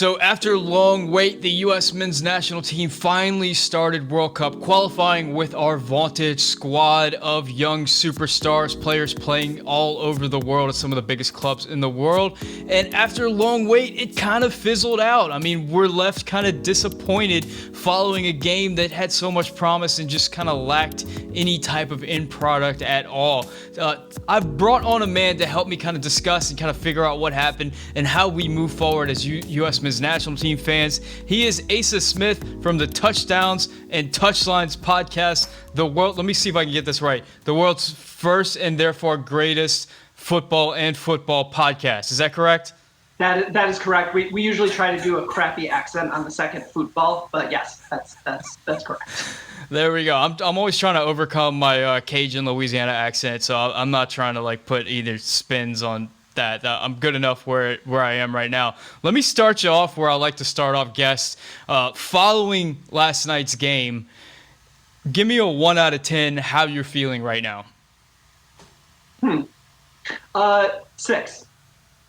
So after a long wait, the U.S. men's national team finally started World Cup qualifying with our vaunted squad of young superstars, players playing all over the world at some of the biggest clubs in the world. And after a long wait, it kind of fizzled out. I mean, we're left kind of disappointed following a game that had so much promise and just kind of lacked any type of end product at all. I've brought on a man to help me kind of discuss and kind of figure out what happened and how we move forward as U.S. men's national team fans. He is Asa Smith from the Touchdowns and Touchlines podcast. Let me see if I can get this right. The world's first and therefore greatest football podcast. Is that correct? That is correct. We usually try to do a crappy accent on the second football, but yes, that's correct. There we go. I'm always trying to overcome my Cajun Louisiana accent, so I'm not trying to put either spins on that. I'm good enough where I am right now. Let me start you off where I like to start off guests. Following last night's game, give me a 1 out of 10 how you're feeling right now. 6.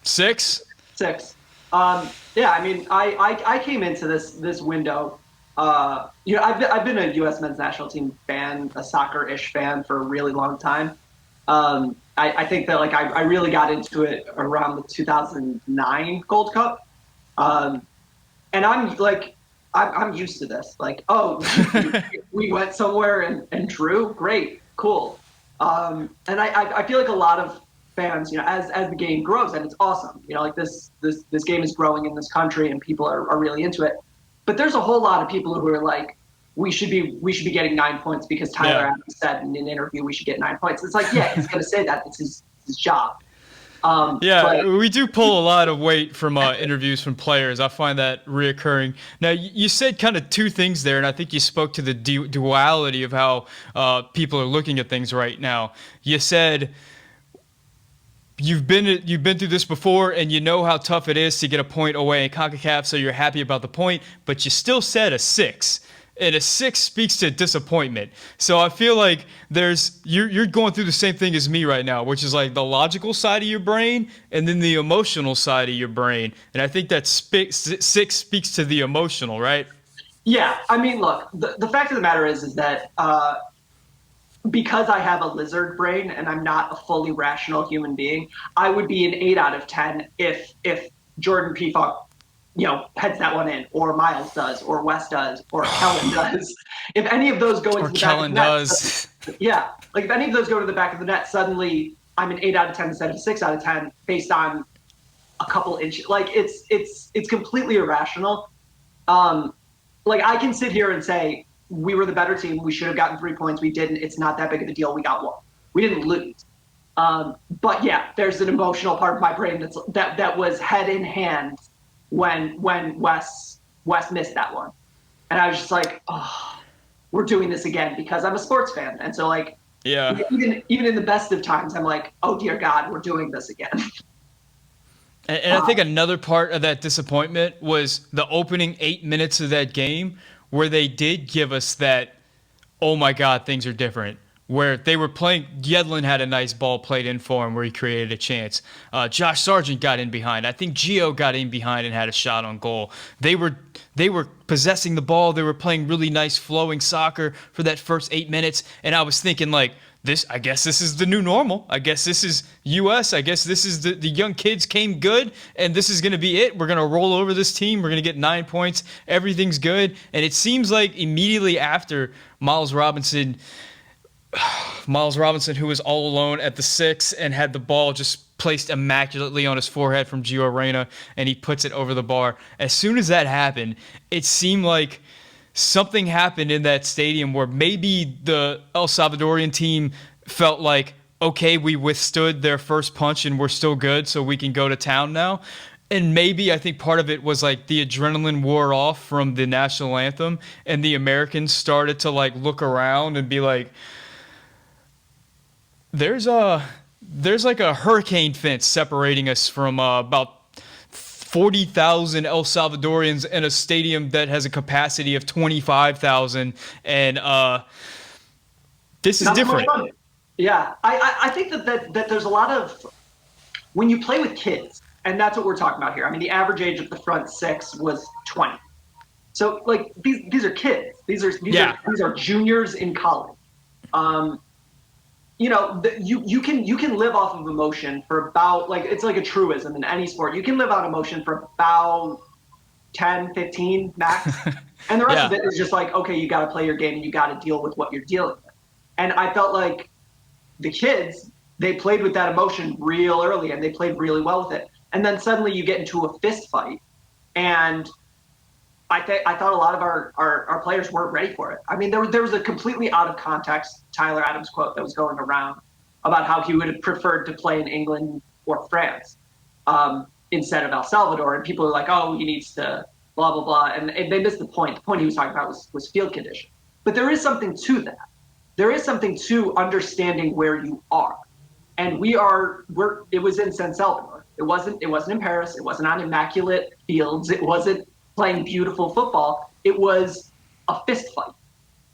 6? 6. Yeah, I mean, I came into this window. I've been a U.S. men's national team fan, a soccer-ish fan for a really long time. I think that I really got into it around the 2009 Gold Cup, and I'm used to this. We went somewhere and drew, great, cool. And I feel like a lot of fans, as the game grows, and it's awesome. This game is growing in this country, and people are really into it. But there's a whole lot of people who are like, we should be getting 9 points because Tyler Adams said in an interview we should get 9 points. It's like, yeah, he's going to say that. It's his job. We do pull a lot of weight from interviews from players. I find that reoccurring. Now, you said kind of two things there, and I think you spoke to the duality of how people are looking at things right now. You said you've been through this before, and you know how tough it is to get a point away in CONCACAF, so you're happy about the point, but you still said a 6. And a 6 speaks to disappointment. So I feel like you're going through the same thing as me right now, which is like the logical side of your brain and then the emotional side of your brain. And I think that 6 speaks to the emotional, right? Yeah. I mean, look, the fact of the matter is that because I have a lizard brain and I'm not a fully rational human being, I would be an 8 out of 10 if Jordan Pefok heads that one in, or Miles does, or Wes does, or Kellen does. If any of those go into the back of the net, if any of those go to the back of the net, suddenly I'm an 8 out of 10 instead of a 6 out of 10 based on a couple inches. It's completely irrational. I can sit here and say we were the better team. We should have gotten 3 points. We didn't. It's not that big of a deal. We got 1. We didn't lose. But yeah, there's an emotional part of my brain that was head in hand when Wes missed that one. And I was just like, oh, we're doing this again, because I'm a sports fan. And so even in the best of times, I'm like, oh dear God, we're doing this again. And I think another part of that disappointment was the opening 8 minutes of that game, where they did give us that, oh my God, things are different. Where they were playing, Yedlin had a nice ball played in for him where he created a chance. Josh Sargent got in behind. I think Gio got in behind and had a shot on goal. They were possessing the ball. They were playing really nice flowing soccer for that first 8 minutes. And I was thinking I guess this is the new normal. I guess this is U.S. I guess this is the young kids came good, and this is going to be it. We're going to roll over this team. We're going to get 9 points. Everything's good. And it seems like immediately after Miles Robinson, who was all alone at the 6 and had the ball just placed immaculately on his forehead from Gio Reyna, and he puts it over the bar. As soon as that happened, it seemed like something happened in that stadium where maybe the El Salvadorian team felt like, okay, we withstood their first punch and we're still good, so we can go to town now. And maybe I think part of it was the adrenaline wore off from the national anthem, and the Americans started to look around and be like, there's a hurricane fence separating us from about 40,000 El Salvadorians in a stadium that has a capacity of 25,000, and this is different. Yeah, I think that there's a lot of, when you play with kids, And that's what we're talking about here. I mean, the average age of the front six was 20. So like these are kids. These are juniors in college. You can live off of emotion for about, like, it's like a truism in any sport. You can live on emotion for about 10, 15 max. And the rest of it is just like, okay, you got to play your game and you got to deal with what you're dealing with. And I felt like the kids, they played with that emotion real early and they played really well with it. And then suddenly you get into a fist fight. And I thought a lot of our players weren't ready for it. I mean, there was a completely out of context Tyler Adams quote that was going around about how he would have preferred to play in England or France instead of El Salvador. And people are like, oh, he needs to blah, blah, blah. And they missed the point. The point he was talking about was field condition. But there is something to that. There is something to understanding where you are. And it was in San Salvador. It wasn't in Paris. It wasn't on immaculate fields. It wasn't playing beautiful football. It was a fist fight.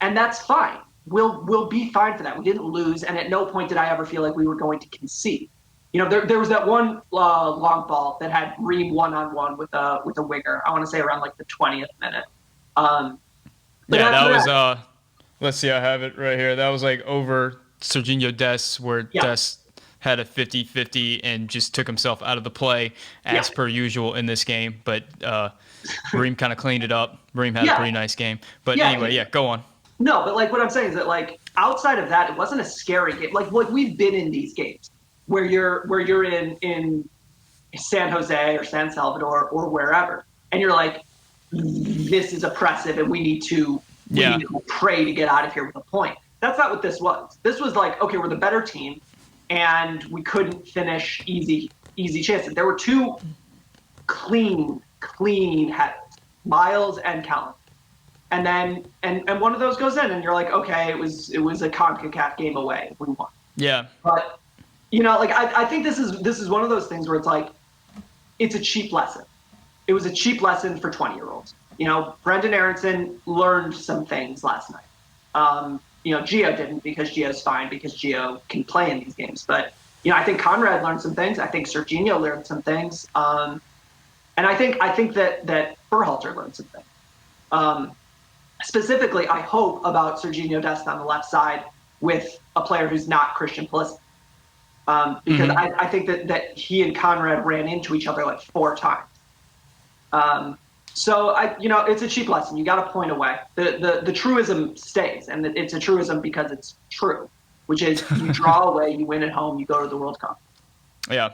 And that's fine. We'll be fine for that. We didn't lose, and at no point did I ever feel like we were going to concede. You know, there was that one long ball that had Reem one-on-one with a winger. I want to say around like the 20th minute. That was let's see, I have it right here. That was like over Serginho Dest, where Dest had a 50-50 and just took himself out of the play as per usual in this game. But Reem kind of cleaned it up. Reem had a pretty nice game. But anyway, go on. No, but like what I'm saying is that, like, outside of that, it wasn't a scary game. Like we've been in these games where you're in San Jose or San Salvador or wherever, and you're like, this is oppressive, and we need to pray to get out of here with a point. That's not what this was. This was like, okay, we're the better team, and we couldn't finish easy chances. There were two clean headers, Miles and Callum. And then and one of those goes in, and you're like, okay, it was a CONCACAF game away. We won. Yeah. But like I think this is one of those things where it's like, it's a cheap lesson. It was a cheap lesson for 20-year-olds. Brendan Aronson learned some things last night. Gio didn't, because Gio's fine, because Gio can play in these games. But I think Conrad learned some things. I think Serginho learned some things. And I think that Berhalter learned some things. Specifically, I hope about Serginho Dest on the left side with a player who's not Christian Pulisic, because I think that he and Conrad ran into each other like 4 times. So it's a cheap lesson. You got to point away. The truism stays, and it's a truism because it's true, which is you draw away, you win at home, you go to the World Cup. Yeah.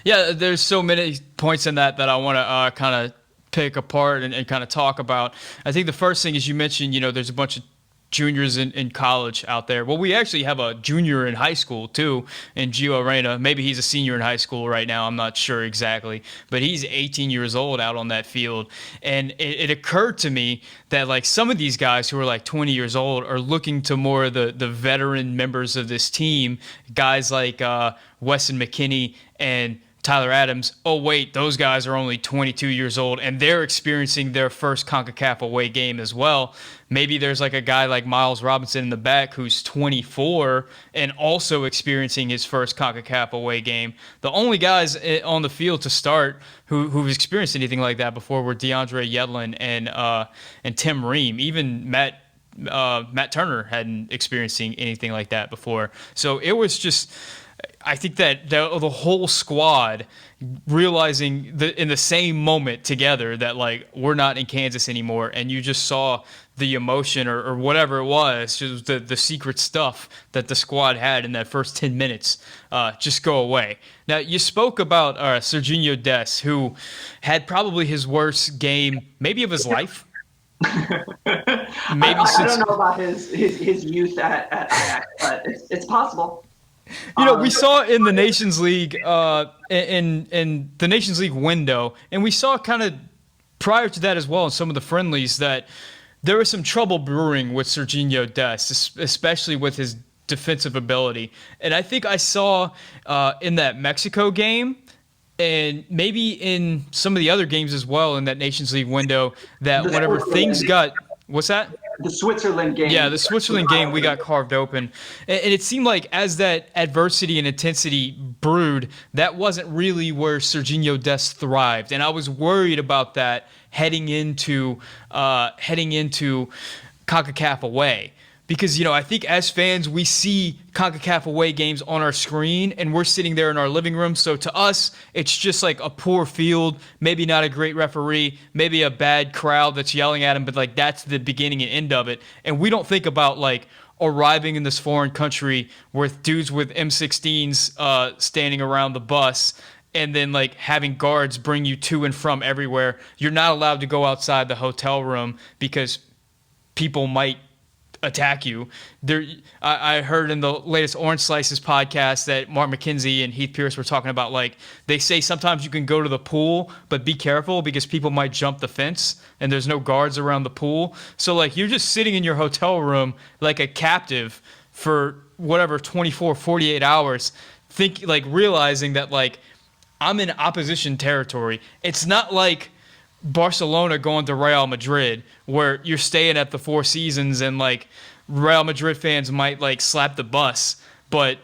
There's so many points in that I want to kind of pick apart and kind of talk about. I think the first thing is, you mentioned, there's a bunch of juniors in college out there. Well, we actually have a junior in high school too, in Gio Reyna. Maybe he's a senior in high school right now. I'm not sure exactly, but he's 18 years old out on that field. And it occurred to me that, like, some of these guys who are like 20 years old are looking to more of the veteran members of this team, guys like Weston McKennie and Tyler Adams. Oh, wait, those guys are only 22 years old, and they're experiencing their first CONCACAF away game as well. Maybe there's like a guy like Miles Robinson in the back who's 24 and also experiencing his first CONCACAF away game. The only guys on the field to start who've experienced anything like that before were DeAndre Yedlin and Tim Ream. Even Matt Turner hadn't experienced anything like that before. So it was just, I think that the whole squad realizing in the same moment together that, like, we're not in Kansas anymore, and you just saw the emotion or whatever it was, just the secret stuff that the squad had in that first 10 minutes just go away. Now, you spoke about Serginho Dest, who had probably his worst game maybe of his life. I don't know about his youth at Ajax, but it's possible. We saw in the Nations League, in the Nations League window, and we saw kind of prior to that as well in some of the friendlies, that there was some trouble brewing with Serginho Dest, especially with his defensive ability. And I think I saw in that Mexico game, and maybe in some of the other games as well in that Nations League window, that whenever things got – what's that? the Switzerland game. Yeah, the Switzerland game, we got carved open. And it seemed like as that adversity and intensity brewed, that wasn't really where Serginho Dest thrived. And I was worried about that heading into CONCACAF away. Because, I think as fans, we see CONCACAF away games on our screen, and we're sitting there in our living room. So to us, it's just like a poor field, maybe not a great referee, maybe a bad crowd that's yelling at him, but like that's the beginning and end of it. And we don't think about like arriving in this foreign country with dudes with M16s standing around the bus, and then like having guards bring you to and from everywhere. You're not allowed to go outside the hotel room because people might attack you. I heard in the latest Orange Slices podcast that Mark McKenzie and Heath Pierce were talking about, like, they say sometimes you can go to the pool, but be careful because people might jump the fence and there's no guards around the pool. So like you're just sitting in your hotel room like a captive for whatever 24, 48 hours, realizing that like I'm in opposition territory. It's not like Barcelona going to Real Madrid where you're staying at the Four Seasons and like Real Madrid fans might like slap the bus, but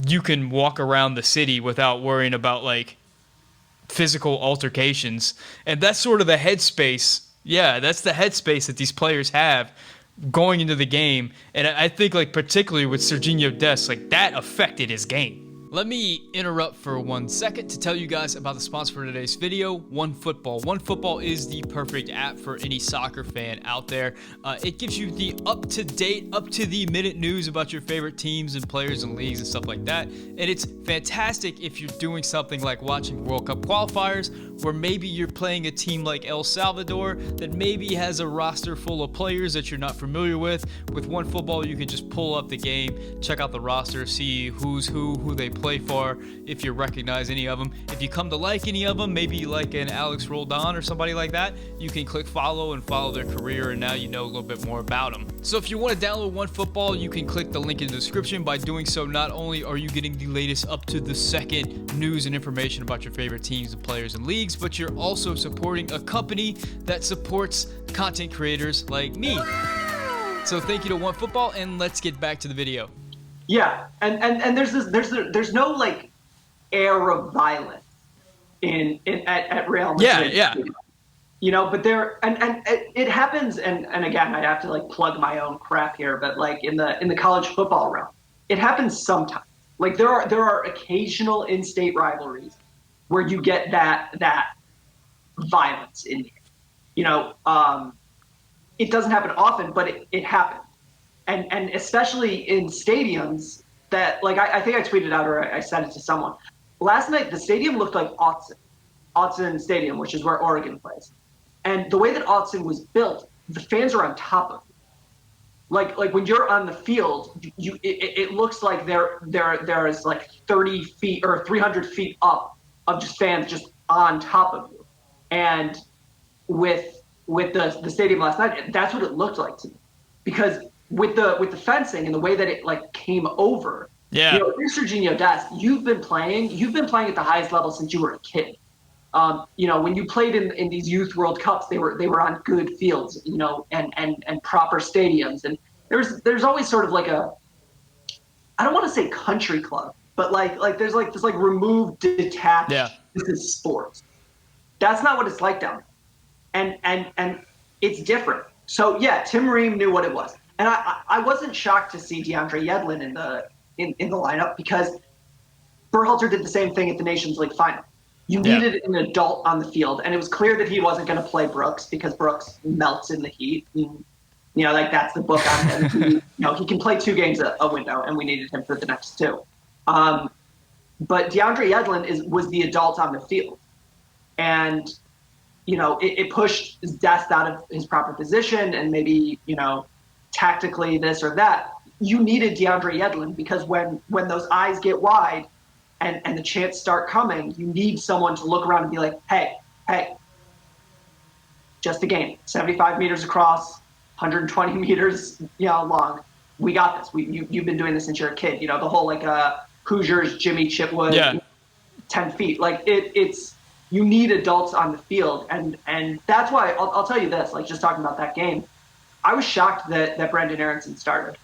you can walk around the city without worrying about like physical altercations. And that's sort of the headspace. Yeah, that's the headspace that these players have going into the game. And I think like particularly with Serginho Dest, like that affected his game. Let me interrupt for 1 second to tell you guys about the sponsor for today's video, OneFootball. OneFootball is the perfect app for any soccer fan out there. It gives you the up-to-date, up-to-the-minute news about your favorite teams and players and leagues and stuff like that. And it's fantastic if you're doing something like watching World Cup qualifiers, where maybe you're playing a team like El Salvador that maybe has a roster full of players that you're not familiar with. With OneFootball, you can just pull up the game, check out the roster, see who's who they play for, if you recognize any of them. If you come to like any of them, maybe you like an Alex Roldan or somebody like that, you can click follow and follow their career, and now you know a little bit more about them. So if you want to download OneFootball, you can click the link in the description. By doing so, not only are you getting the latest up to the second news and information about your favorite teams and players and leagues, but you're also supporting a company that supports content creators like me. So thank you to OneFootball, and let's get back to the video. Yeah, and there's no like air of violence at Real Madrid. Yeah. But there and it happens, and again I have to like plug my own crap here, but like in the college football realm, it happens sometimes. Like there are occasional in-state rivalries where you get that violence in here. It doesn't happen often, but it happens. And especially in stadiums that, like, I think I tweeted out or I sent it to someone. Last night, the stadium looked like Autzen Stadium, which is where Oregon plays. And the way that Autzen was built, the fans are on top of it. Like when you're on the field, it looks like there is like 30 feet or 300 feet up of just fans just on top of you. And with the stadium last night, that's what it looked like to me. Because with the fencing and the way that it like came over, yeah. Serginho Dest, you've been playing at the highest level since you were a kid. When you played in these youth World Cups, they were on good fields, and proper stadiums, and there's always sort of like I don't want to say country club, but like there's like this like removed, detached. Yeah. This is sports. That's not what it's like down there, and it's different. So yeah, Tim Ream knew what it was. And I wasn't shocked to see DeAndre Yedlin in the lineup because Berhalter did the same thing at the Nations League final. You needed an adult on the field, and it was clear that he wasn't going to play Brooks because Brooks melts in the heat. Like that's the book on him. He can play 2 games a window, and we needed him for the next 2. But DeAndre Yedlin was the adult on the field, and it pushed Dest out of his proper position, and maybe tactically this or that. You needed DeAndre Yedlin because when those eyes get wide and the chants start coming, you need someone to look around and be like, hey, just a game, 75 meters across, 120 meters long. We got this. You've been doing this since you're a kid. The whole like Hoosiers, Jimmy Chitwood, 10 feet. Like it's you need adults on the field, and that's why I'll tell you this. Like just talking about that game. I was shocked that Brendan Aronson started.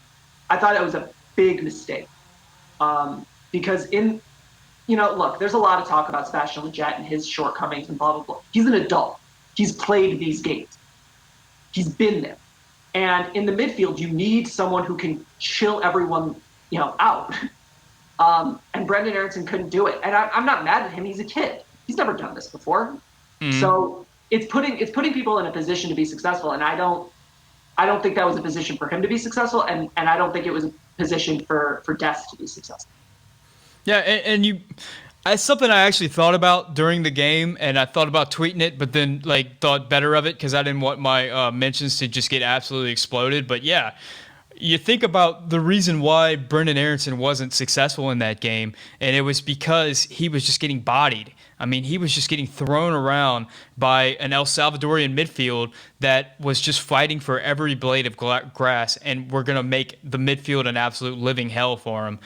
I thought it was a big mistake. Because look, there's a lot of talk about Sebastian Lletget and his shortcomings and blah, blah, blah. He's an adult. He's played these games. He's been there. And in the midfield, you need someone who can chill everyone, out. And Brendan Aronson couldn't do it. And I'm not mad at him. He's a kid. He's never done this before. Mm-hmm. So it's putting people in a position to be successful. And I don't think that was a position for him to be successful. And I don't think it was a position for Des to be successful. Yeah, and it's something I actually thought about during the game, and I thought about tweeting it, but then thought better of it because I didn't want my mentions to just get absolutely exploded. But yeah, you think about the reason why Brendan Aronson wasn't successful in that game, and it was because he was just getting bodied. I mean, he was just getting thrown around by an El Salvadorian midfield that was just fighting for every blade of grass, and we're going to make the midfield an absolute living hell for him.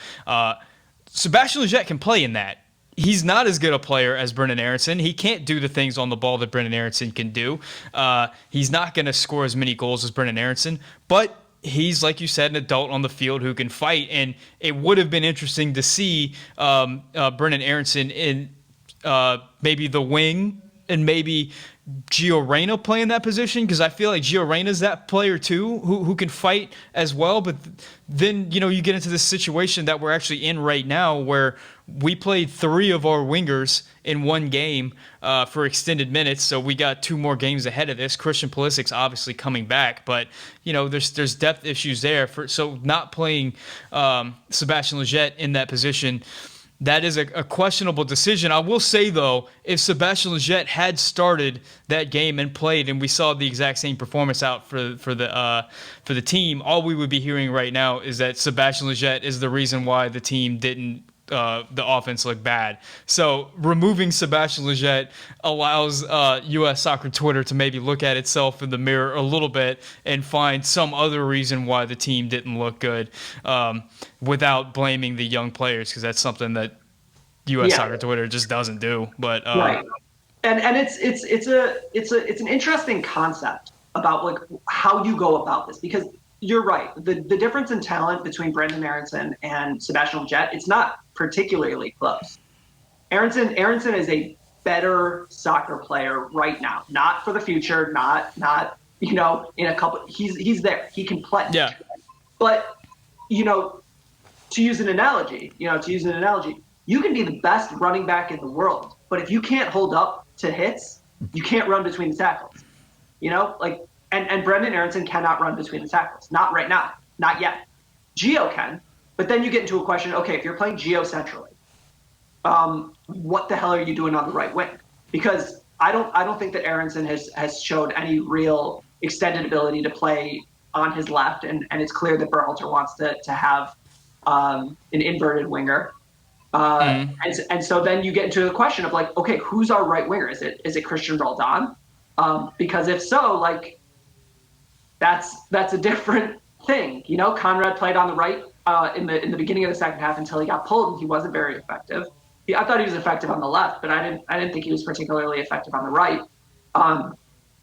Sebastian Lletget can play in that. He's not as good a player as Brendan Aronson. He can't do the things on the ball that Brendan Aronson can do. He's not going to score as many goals as Brendan Aronson, but he's, like you said, an adult on the field who can fight, and it would have been interesting to see Brendan Aronson in maybe the wing and maybe Gio Reyna play in that position, because I feel like Gio Reyna's that player too who can fight as well. But then, you get into this situation that we're actually in right now where we played 3 of our wingers in one game for extended minutes. So we got 2 more games ahead of this. Christian Pulisic's obviously coming back, but there's depth issues there. So not playing Sebastian Lletget in that position, that is a questionable decision. I will say, though, if Sebastian Lletget had started that game and played, and we saw the exact same performance out for the team, all we would be hearing right now is that Sebastian Lletget is the reason why the team didn't. The offense looked bad. So removing Sebastian Lletget allows U.S. Soccer Twitter to maybe look at itself in the mirror a little bit and find some other reason why the team didn't look good, without blaming the young players, because that's something that U.S. Soccer Twitter just doesn't do. But right, and it's an interesting concept about how you go about this, because you're right. The difference in talent between Brendan Aronson and Sebastian Lletget, it's not particularly close. Aronson is a better soccer player right now, not for the future, not in a couple. He's there. He can play. Yeah. But to use an analogy, you can be the best running back in the world, but if you can't hold up to hits, you can't run between the tackles. And Brendan Aronson cannot run between the tackles. Not right now. Not yet. Gio can. But then you get into a question, okay, if you're playing Gio centrally, what the hell are you doing on the right wing? Because I don't think that Aronson has showed any real extended ability to play on his left, and it's clear that Berhalter wants to have an inverted winger. And so then you get into the question of okay, who's our right winger? Is it Christian Roldan? Because if so, that's a different thing. Conrad played on the right in the beginning of the second half until he got pulled, and he wasn't very effective. I thought he was effective on the left, but I didn't think he was particularly effective on the right.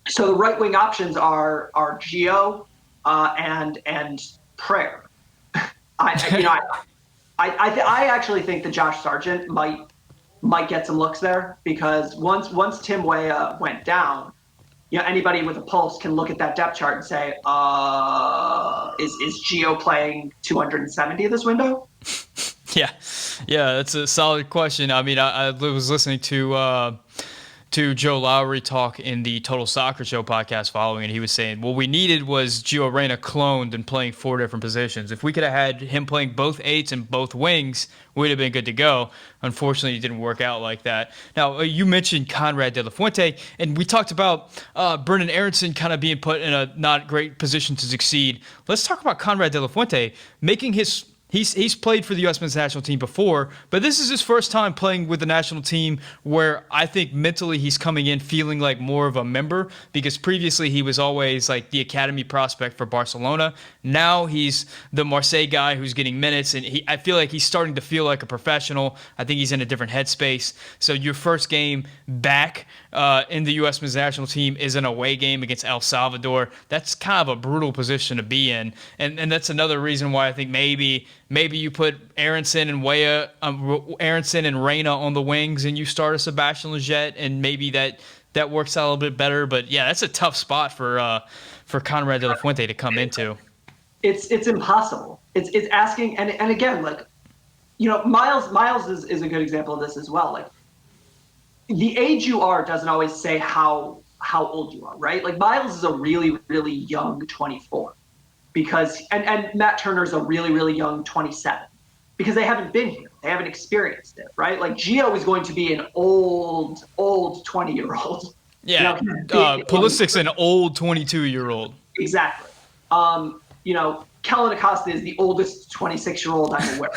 So the right wing options are Gio and Prayer. I actually think that Josh Sargent might get some looks there, because once Tim Weah went down, anybody with a pulse can look at that depth chart and say, is Gio playing 270 this window? Yeah, that's a solid question. I mean, I was listening to Joe Lowry talk in the Total Soccer Show podcast following, and he was saying, what we needed was Gio Reyna cloned and playing 4 different positions. If we could have had him playing both 8s and both wings, we'd have been good to go. Unfortunately, it didn't work out like that. Now, you mentioned Conrad De La Fuente, and we talked about Brendan Aronson kind of being put in a not great position to succeed. Let's talk about Conrad De La Fuente making his He's played for the U.S. men's national team before, but this is his first time playing with the national team where I think mentally he's coming in feeling like more of a member, because previously he was always like the academy prospect for Barcelona. Now he's the Marseille guy who's getting minutes, and I feel like he's starting to feel like a professional. I think he's in a different headspace. So your first game back in the U.S. men's national team is an away game against El Salvador. That's kind of a brutal position to be in, and that's another reason why I think maybe you put Aronson and Reyna on the wings, and you start a Sebastian Lletget, and maybe that works out a little bit better. But yeah, that's a tough spot for Conrad de la Fuente to come into. It's impossible. It's asking, and again, like, Miles is a good example of this as well. Like, the age you are doesn't always say how old you are, right? Like, Miles is a really, really young 24. Because and Matt Turner's a really, really young 27, because they haven't been here. They haven't experienced it, right? Like, Gio is going to be an old 20-year-old. Yeah, Pulisic's an old 22-year-old. Exactly. Kellen Acosta is the oldest 26-year-old I'm aware.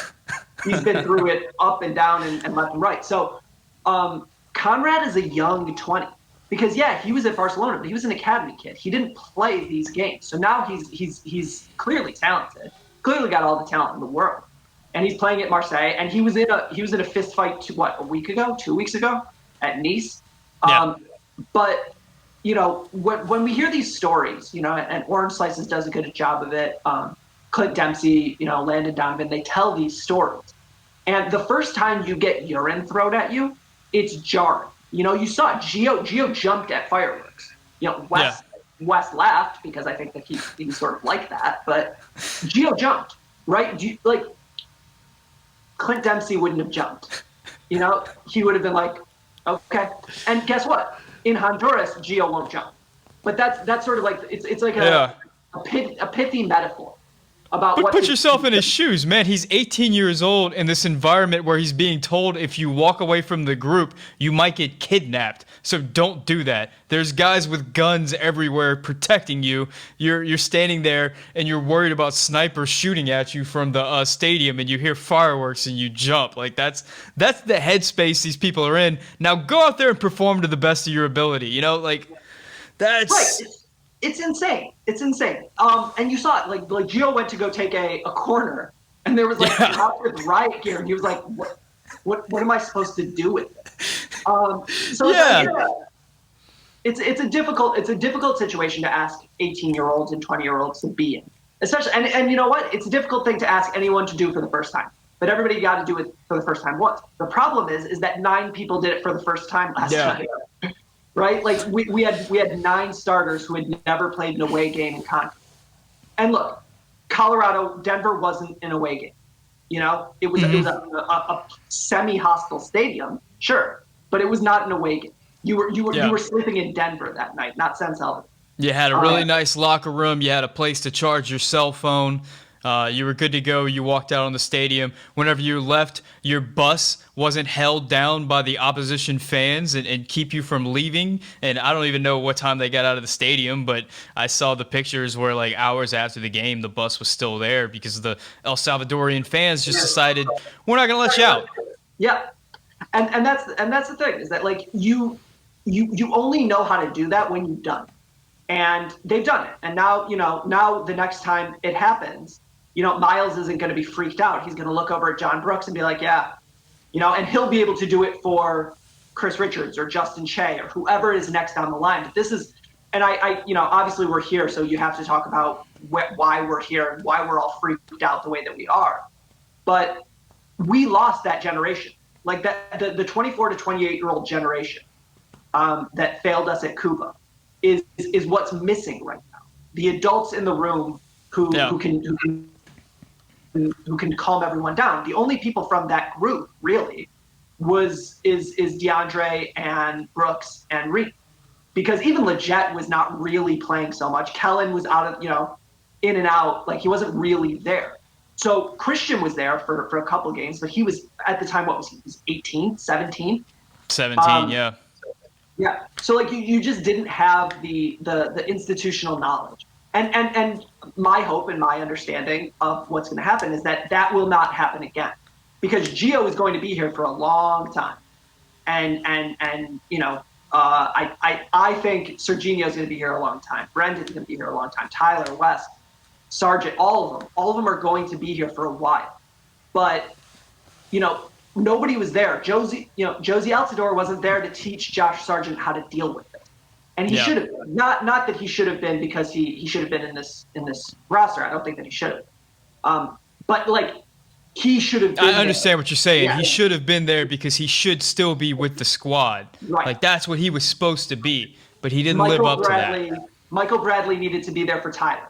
He's been through it up and down and left and right. So Conrad is a young 20. Because he was at Barcelona, but he was an academy kid. He didn't play these games, so now he's clearly talented. Clearly got all the talent in the world, and he's playing at Marseille. And he was in a fist fight 2 weeks ago at Nice. Yeah. But when we hear these stories, and Orange Slices does a good job of it. Clint Dempsey, Landon Donovan, they tell these stories, and the first time you get urine thrown at you, it's jarring. You saw it. Gio jumped at fireworks. Wes laughed because I think that he's sort of like that. But Gio jumped, right? Clint Dempsey wouldn't have jumped. He would have been like, okay. And guess what? In Honduras, Gio won't jump. But that's sort of like it's like a pithy metaphor. But put yourself in his shoes, man. He's 18 years old in this environment where he's being told if you walk away from the group, you might get kidnapped. So don't do that. There's guys with guns everywhere protecting you. You're standing there and you're worried about snipers shooting at you from the stadium, and you hear fireworks and you jump. Like that's the headspace these people are in. Now go out there and perform to the best of your ability. That's right. It's insane. It's insane. And you saw it. Like Gio went to go take a corner, and there was cops with riot gear, and he was like, "What am I supposed to do with it?" It's a difficult situation to ask 18-year-olds and 20-year-olds to be in, especially. And you know what? It's a difficult thing to ask anyone to do for the first time. But everybody got to do it for the first time once. The problem is that 9 people did it for the first time last night. Right? Like we had 9 starters who had never played an away game in CONCACAF. And look, Denver wasn't an away game. It was a semi-hostile stadium, sure, but it was not an away game. You were sleeping in Denver that night, not San Salvador. You had a really nice locker room. You had a place to charge your cell phone. You were good to go. You walked out on the stadium. Whenever you left, your bus wasn't held down by the opposition fans and keep you from leaving. And I don't even know what time they got out of the stadium, but I saw the pictures where like hours after the game, the bus was still there because the El Salvadorian fans just decided, we're not going to let you out. Yeah. And that's the thing, is that like you only know how to do that when you've done it. And they've done it. And now the next time it happens, Miles isn't going to be freaked out. He's going to look over at John Brooks and be like, and he'll be able to do it for Chris Richards or Justin Shea or whoever is next on the line. But this is, and I obviously we're here, so you have to talk about why we're here and why we're all freaked out the way that we are. But we lost that generation, like that the 24 to 28-year-old generation that failed us at Cuba is what's missing right now. The adults in the room who can calm everyone down. The only people from that group really is DeAndre and Brooks and Reed, because even Lletget was not really playing so much. Kellen was out of in and out, like he wasn't really there. So Christian was there for a couple games, but he was at the time, what was he? He was 18, 17? 17, Yeah. So like you just didn't have the institutional knowledge. And my hope and my understanding of what's going to happen is that that will not happen again, because Gio is going to be here for a long time, and I think Serginho is going to be here a long time. Brendan's going to be here a long time. Tyler, West, Sargent, all of them are going to be here for a while. But nobody was there. Josie Altidore wasn't there to teach Josh Sargent how to deal with it. And he should have been. Not that he should have been because he should have been in this roster. I don't think that he should have. But like, he should have been I understand there. what you're saying. Yeah. He should have been there because he should still be with the squad. Right. Like, that's what he was supposed to be, but he didn't live up to that. Michael Bradley needed to be there for Tyler.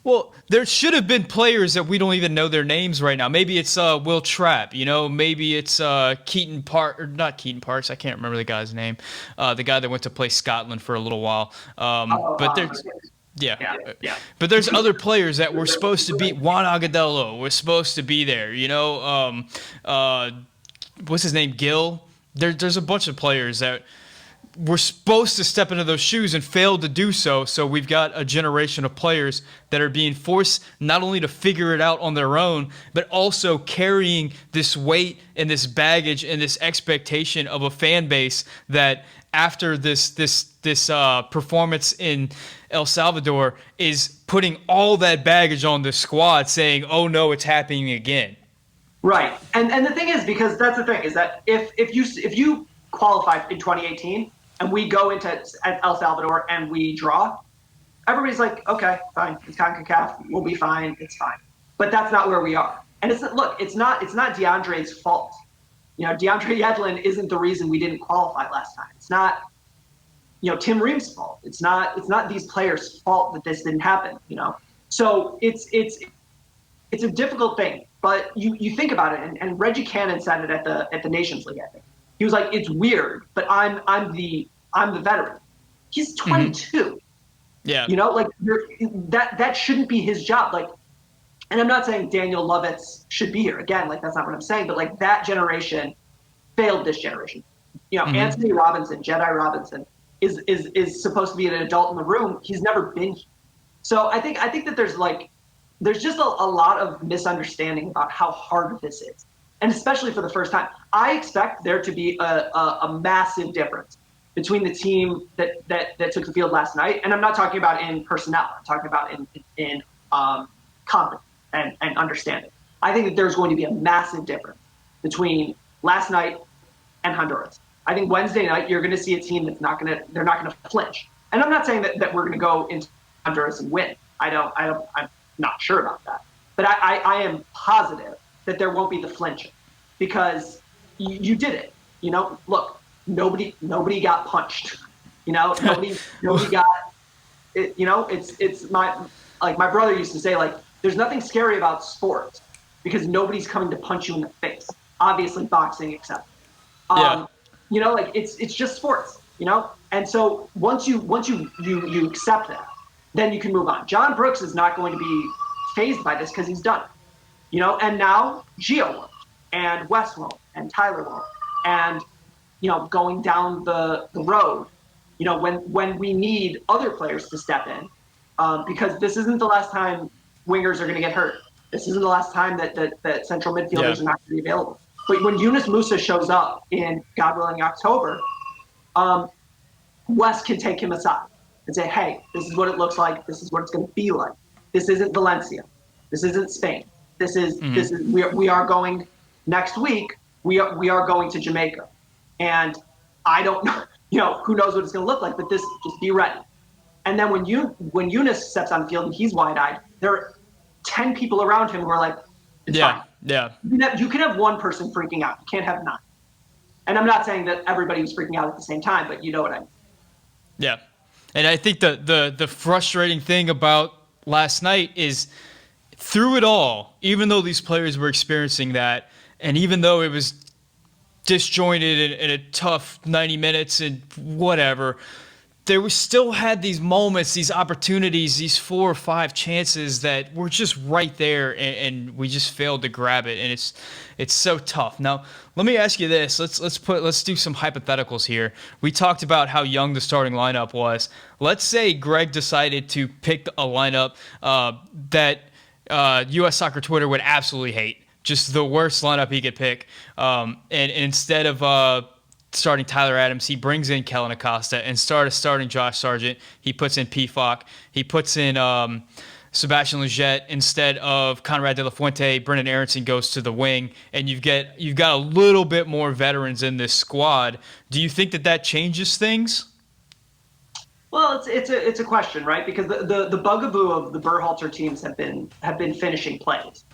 Well, there should have been players that we don't even know their names right now. Maybe it's Will Trapp, maybe it's Keaton Park, or not Keaton Parks. I can't remember the guy's name. The guy that went to play Scotland for a little while. But there's But there's other players that were supposed to be. Juan Agudelo was supposed to be there. What's his name? Gil. There's a bunch of players that were supposed to step into those shoes and failed to do so. So we've got a generation of players that are being forced not only to figure it out on their own, but also carrying this weight and this baggage and this expectation of a fan base that after this performance in El Salvador is putting all that baggage on the squad, saying, "Oh no, it's happening again." Right, and the thing is, because that's the thing, is that if you qualify in 2018 and we go into El Salvador and we draw, everybody's like, okay, fine, it's CONCACAF, we'll be fine, it's fine. But that's not where we are. And it's not DeAndre's fault. DeAndre Yedlin isn't the reason we didn't qualify last time. It's not Tim Ream's fault. It's not these players' fault that this didn't happen. So it's a difficult thing. But you think about it, and Reggie Cannon said it at the Nations League, I think. He was like, it's weird, but I'm the veteran. He's 22. Mm-hmm. Yeah. That shouldn't be his job. Like, and I'm not saying Daniel Lovitz should be here. Again, like, that's not what I'm saying, but like, that generation failed this generation. Anthony Robinson, Jedi Robinson, is supposed to be an adult in the room. He's never been here. So I think that there's just a lot of misunderstanding about how hard this is. And especially for the first time, I expect there to be a massive difference between the team that took the field last night, and I'm not talking about in personnel. I'm talking about in confidence and understanding. I think that there's going to be a massive difference between last night and Honduras. I think Wednesday night you're going to see a team they're not going to flinch. And I'm not saying that we're going to go into Honduras and win. I'm not sure about that, but I am positive that there won't be the flinching, because you did it. Look, nobody got punched. Nobody got it. It's my brother used to say, like, there's nothing scary about sports because nobody's coming to punch you in the face. Obviously, boxing except. It's just sports. And so once you accept that, then you can move on. John Brooks is not going to be fazed by this because he's done it. And now Gio won't, and West won't, and Tyler won't. And, going down the road, when we need other players to step in, because this isn't the last time wingers are going to get hurt. This isn't the last time that central midfielders are not going to be available. But when Yunus Musa shows up in, God willing, October, West can take him aside and say, hey, this is what it looks like. This is what it's going to be like. This isn't Valencia. This isn't Spain. This is we are going next week. We are going to Jamaica, and I don't know, who knows what it's going to look like. But just be ready. And then when Yunus steps on the field and he's wide-eyed, there are 10 people around him who are like, it's fine. Yeah. You can have one person freaking out. You can't have none. And I'm not saying that everybody was freaking out at the same time, but you know what I mean. Yeah. And I think the frustrating thing about last night is, through it all, even though these players were experiencing that, and even though it was disjointed in a tough 90 minutes and whatever, there was still had these moments, these opportunities, these 4 or 5 chances that were just right there, and we just failed to grab it, and it's so tough. Now, let me ask you this. Let's do some hypotheticals here. We talked about how young the starting lineup was. Let's say Greg decided to pick a lineup that U.S. Soccer Twitter would absolutely hate, just the worst lineup he could pick, and instead of starting Tyler Adams, he brings in Kellen Acosta, and starting Josh Sargent, he puts in PFOC. He puts in Sebastian Lletget instead of Conrad De La Fuente. Brendan Aronson goes to the wing, and you've got a little bit more veterans in this squad. Do you think that changes things? Well, it's a question, right? Because the bugaboo of the Berhalter teams have been finishing plays.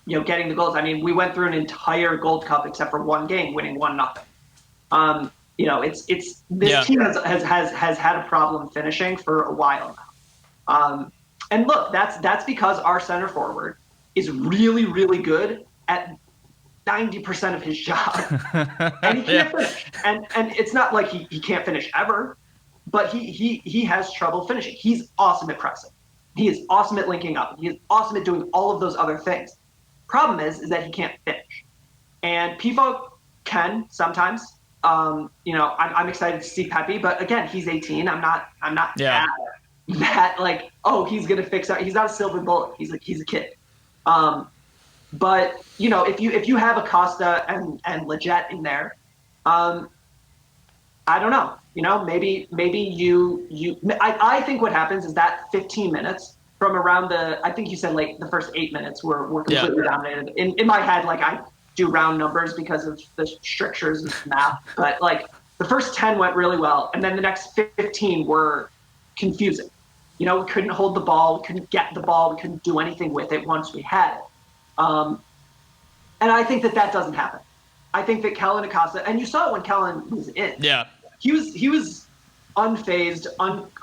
Getting the goals. I mean, we went through an entire Gold Cup except for one game, winning 1-0. This team has had a problem finishing for a while now. And look, that's because our center forward is really, really good at 90% of his job, and he can't finish. And it's not like he can't finish ever, but he has trouble finishing. He's awesome at pressing. He is awesome at linking up. He is awesome at doing all of those other things. Problem is that he can't finish. And PFOC can sometimes. I'm excited to see Pepe, but again, he's 18. I'm not that like, oh, he's gonna fix it. He's not a silver bullet. He's a kid. But if you have Acosta and Lletget in there, I don't know. Maybe I think what happens is that 15 minutes from around I think you said like the first 8 minutes were completely dominated. In my head, like I do round numbers because of the strictures of math, but like the first 10 went really well, and then the next 15 were confusing. We couldn't hold the ball, we couldn't get the ball, we couldn't do anything with it once we had it. And I think that doesn't happen. I think that Kellen Acosta, and you saw it when Kellen was in. Yeah. He was unfazed,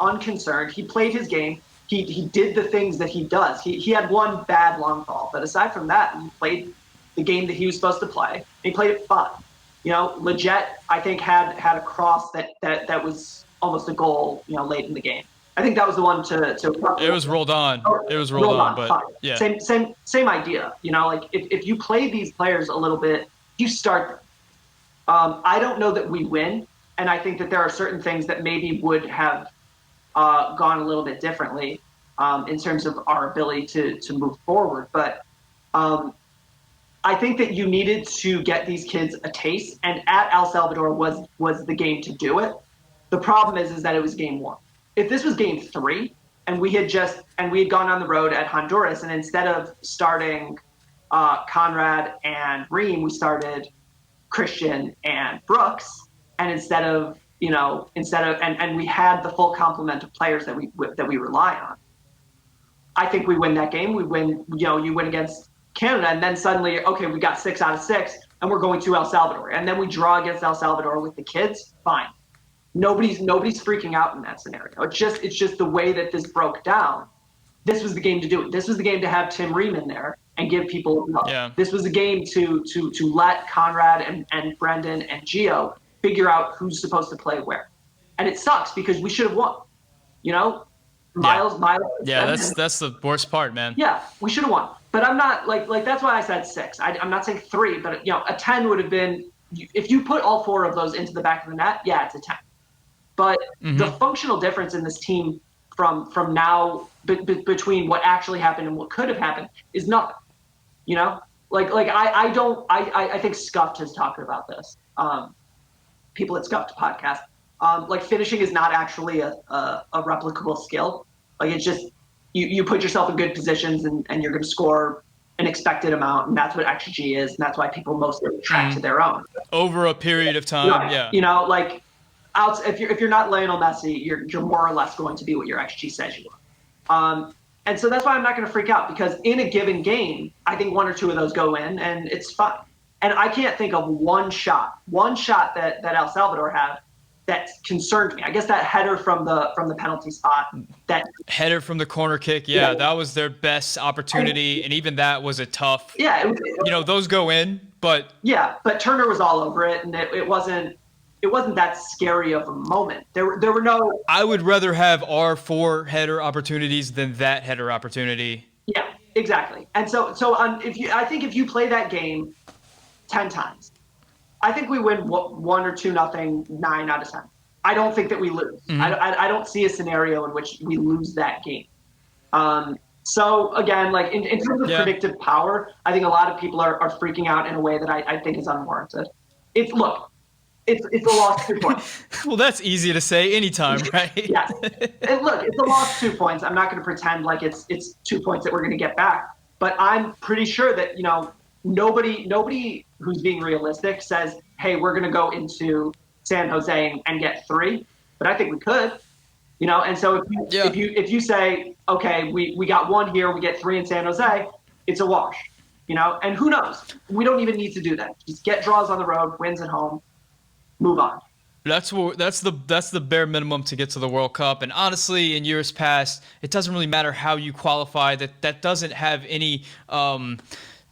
unconcerned. He played his game. He did the things that he does. He had one bad long ball, but aside from that, he played the game that he was supposed to play. And he played it fun. Lletget, I think, had a cross that was almost a goal, late in the game. I think that was the one to it was rolled on. It was rolled on, but fine. Yeah. Same idea. Like if you play these players a little bit, you start them. I don't know that we win, and I think that there are certain things that maybe would have gone a little bit differently in terms of our ability to move forward. But I think that you needed to get these kids a taste, and at El Salvador was the game to do it. The problem is that it was game 1. If this was game 3 and we had gone on the road at Honduras, and instead of starting Conrad and Ream, we started Christian and Brooks, and instead of and we had the full complement of players that we rely on. I think we win that game. We win. You win against Canada, and then suddenly, okay, we got 6 out of 6, and we're going to El Salvador, and then we draw against El Salvador with the kids. Fine. Nobody's freaking out in that scenario. It's just the way that this broke down. This was the game to do it. This was the game to have Tim Ream in there and give people love. Yeah. This was the game to let Conrad and Brendan and Gio figure out who's supposed to play where. And it sucks because we should have won. Miles. Yeah, that's the worst part, man. Yeah, we should have won. But I'm not like that's why I said 6. I'm not saying 3, but a 10 would have been, if you put all 4 of those into the back of the net, yeah, it's a 10. But the functional difference in this team from now between what actually happened and what could have happened is nothing. I think Scuffed has talked about this. People at Scuffed podcast. Finishing is not actually a replicable skill. It's just you put yourself in good positions and you're going to score an expected amount, and that's what XG is, and that's why people mostly track to their own over a period of time. Yeah. If you're not Lionel Messi, you're more or less going to be what your XG says you are. And so that's why I'm not going to freak out, because in a given game, I think 1 or 2 of those go in, and it's fine. And I can't think of one shot that El Salvador had that concerned me. I guess that header from the penalty spot. That header from the corner kick, yeah, that was their best opportunity, and even that was a tough. Yeah, those go in, but yeah, but Turner was all over it, and it wasn't. it wasn't that scary of a moment. There were no. I would rather have our 4 header opportunities than that header opportunity. Yeah, exactly. And so I think if you play that game 10 times, I think we win 1 or 2-0, 9 out of 10. I don't think that we lose. I don't see a scenario in which we lose that game. So again, like in terms of predictive power, I think a lot of people are freaking out in a way that I think is unwarranted. It's a lost 2 points. Well, that's easy to say anytime, right? Yes. And look, it's a lost 2 points. I'm not going to pretend like it's 2 points that we're going to get back. But I'm pretty sure that, nobody who's being realistic says, hey, we're going to go into San Jose and get 3. But I think we could, and so if you say, okay, we got 1 here, we get 3 in San Jose, it's a wash, and who knows? We don't even need to do that. Just get draws on the road, wins at home, move on. That's the bare minimum to get to the World Cup. And honestly, in years past, it doesn't really matter how you qualify. That doesn't have any.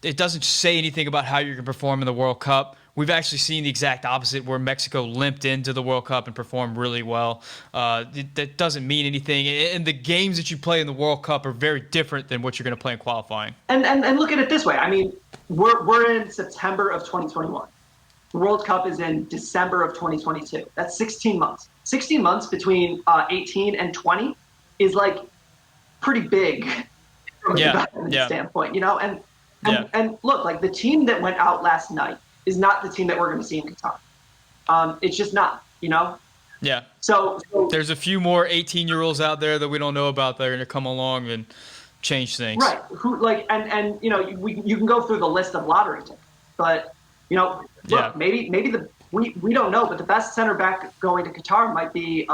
It doesn't say anything about how you're going to perform in the World Cup. We've actually seen the exact opposite, where Mexico limped into the World Cup and performed really well. That doesn't mean anything. And the games that you play in the World Cup are very different than what you're going to play in qualifying. And look at it this way. I mean, we're in September of 2021. The World Cup is in December of 2022. That's 16 months. 16 months between 18 and 20 is like pretty big from a development standpoint, And look, like the team that went out last night is not the team that we're going to see in Qatar. It's just not, Yeah. So there's a few more 18-year-olds out there that we don't know about that are going to come along and change things. Right. You can go through the list of lottery tickets, but look, maybe we don't know, but the best center back going to Qatar might be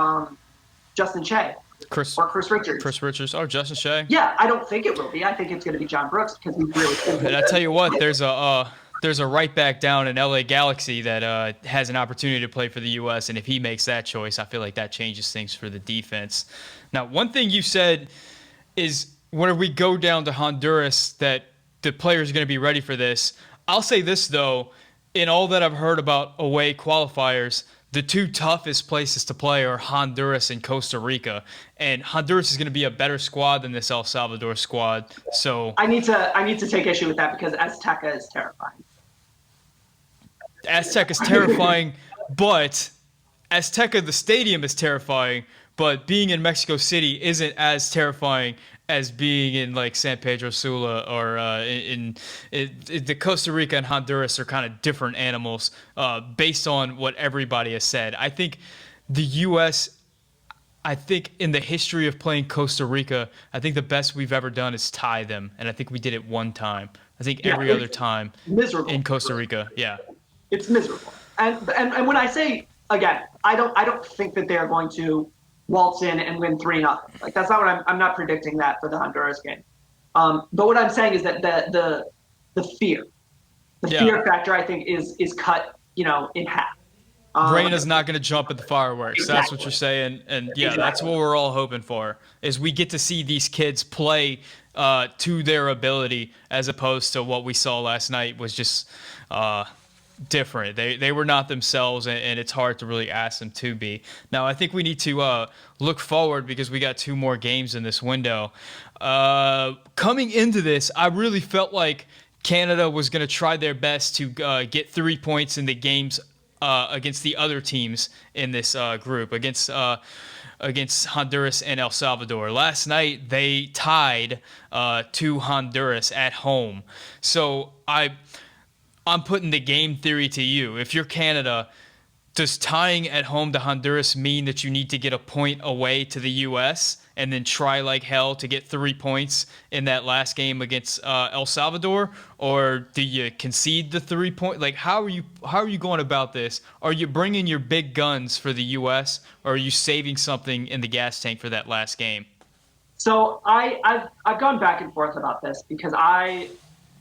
Justin Shea or Chris Richards. Chris Richards. Oh, Justin Shea. Yeah, I don't think it will be. I think it's going to be John Brooks because he's really. And I tell you what, there's a right back down in LA Galaxy that has an opportunity to play for the U.S. And if he makes that choice, I feel like that changes things for the defense. Now, one thing you said is when we go down to Honduras that the players are going to be ready for this. I'll say this, though. In all that I've heard about away qualifiers, the 2 toughest places to play are Honduras and Costa Rica. And Honduras is going to be a better squad than this El Salvador squad. So I need to take issue with that because Azteca is terrifying. Azteca is terrifying, but Azteca, the stadium, is terrifying. But being in Mexico City isn't as terrifying as being in like San Pedro Sula or in the Costa Rica and Honduras are kind of different animals based on what everybody has said. I think the U.S., in the history of playing Costa Rica, I think the best we've ever done is tie them. And I think we did it 1 time. I think every other time miserable in Costa Rica. Yeah. It's miserable. And when I say, again, I don't think that they're going to waltz in and win 3-0. Like that's not what I'm not predicting that for the Honduras game. But what I'm saying is that the fear factor I think is cut in half. Reyna's not going to jump at the fireworks. Exactly. That's what you're saying, and that's what we're all hoping for. Is we get to see these kids play to their ability, as opposed to what we saw last night was just different. They were not themselves, and it's hard to really ask them to be. Now, I think we need to look forward because we got 2 more games in this window. Coming into this, I really felt like Canada was going to try their best to get 3 points in the games against the other teams in this group, against Honduras and El Salvador. Last night, they tied to Honduras at home. So I'm putting the game theory to you. If you're Canada, does tying at home to Honduras mean that you need to get a point away to the U.S. and then try like hell to get 3 points in that last game against El Salvador? Or do you concede the 3 point? Like, how are you going about this? Are you bringing your big guns for the U.S. or are you saving something in the gas tank for that last game? So I've gone back and forth about this because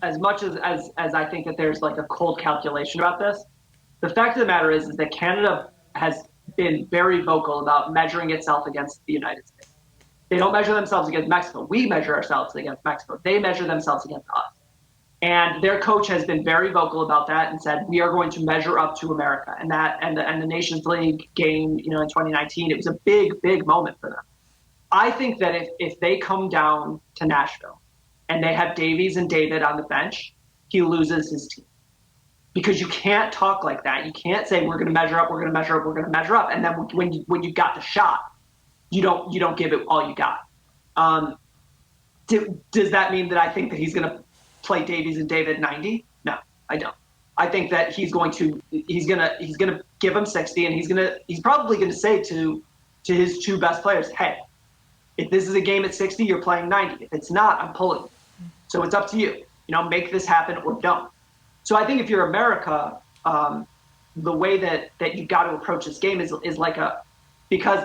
as much as I think that there's like a cold calculation about this, the fact of the matter is that Canada has been very vocal about measuring itself against the United States. They don't measure themselves against Mexico. We measure ourselves against Mexico. They measure themselves against us. And their coach has been very vocal about that and said, we are going to measure up to America. And the Nations League game, in 2019, it was a big moment for them. I think that if they come down to Nashville and they have Davies and David on the bench, he loses his team. Because you can't talk like that. You can't say we're going to measure up, we're going to measure up, we're going to measure up, and then when you got the shot, you don't give it all you got. Does that mean that I think that he's going to play Davies and David 90? No, I don't. I think that he's going to give him 60, and he's probably going to say to his two best players, hey, if this is a game at 60, you're playing 90. If it's not, I'm pulling you. So it's up to you. Make this happen or don't. So I think if you're America, the way that you got to approach this game is like because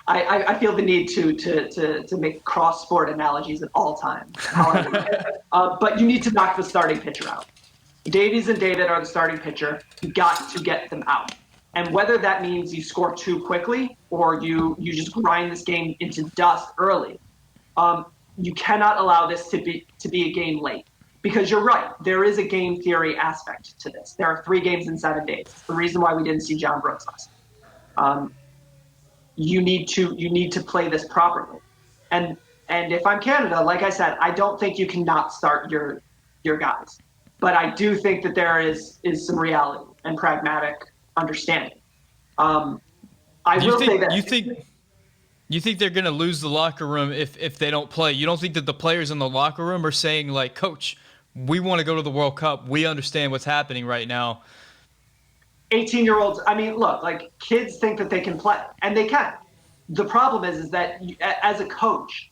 I feel the need to make cross-sport analogies at all times. But you need to knock the starting pitcher out. Davies and David are the starting pitcher. You got to get them out. And whether that means you score too quickly or you just grind this game into dust early, you cannot allow this to be a game late. Because you're right, there is a game theory aspect to this. There are 3 games in 7 days. It's the reason why we didn't see John Brooks last night. You need to play this properly. And if I'm Canada, like I said, I don't think you can not start your guys. But I do think that there is some reality and pragmatic understanding. You think they're going to lose the locker room if they don't play? You don't think that the players in the locker room are saying, like, Coach, we want to go to the World Cup. We understand what's happening right now. 18-year-olds, look, like, kids think that they can play, and they can. The problem is that as a coach,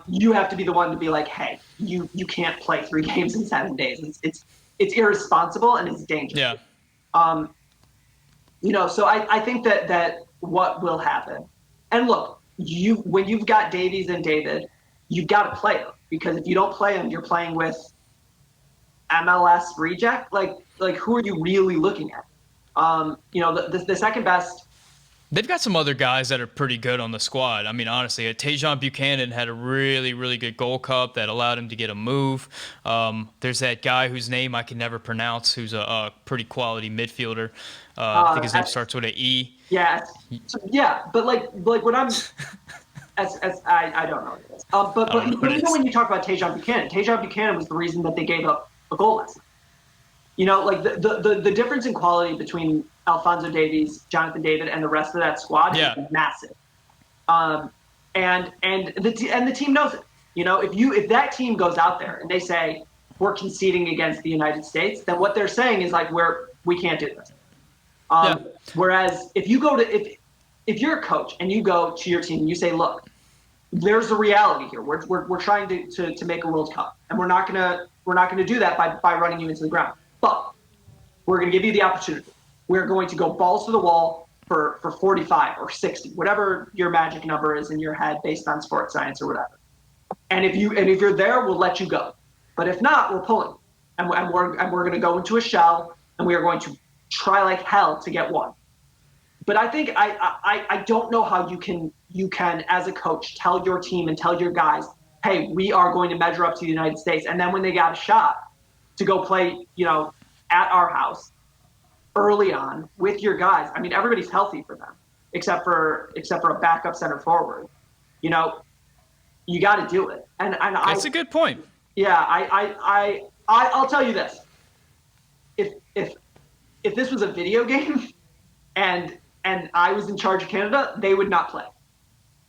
you have to be the one to be like, hey, you can't play 3 games in 7 days. It's irresponsible and it's dangerous. Yeah. So I think that what will happen, and look, when you've got Davies and David, you've got to play them, because if you don't play them, you're playing with MLS reject. Like who are you really looking at? The second best. They've got some other guys that are pretty good on the squad. Honestly, Tejan Buchanan had a really, really good Gold Cup that allowed him to get a move. There's that guy whose name I can never pronounce, who's a pretty quality midfielder. I think his name starts with an E. Yeah, but like when I'm, I don't know what it is. But when you talk about Tejan Buchanan was the reason that they gave up a goal last night. Like the difference in quality between Alphonso Davies, Jonathan David, and the rest of that squad is massive. And the team knows it. If that team goes out there and they say we're conceding against the United States, then what they're saying is like we can't do this. Whereas if if you're a coach and you go to your team and you say, look, there's a reality here. We're trying to make a World Cup, and we're not gonna do that by running you into the ground. But we're going to give you the opportunity. We're going to go balls to the wall for 45 or 60, whatever your magic number is in your head based on sports science or whatever. And if you're there, we'll let you go. But if not, we're pulling. And we're going to go into a shell, and we are going to try like hell to get one. But I think I don't know how you can as a coach tell your team and tell your guys, hey, we are going to measure up to the United States, and then when they got a shot to go play, at our house early on with your guys. Everybody's healthy for them, except for a backup center forward. You got to do it. And that's a good point. Yeah, I'll tell you this. If this was a video game, and I was in charge of Canada, they would not play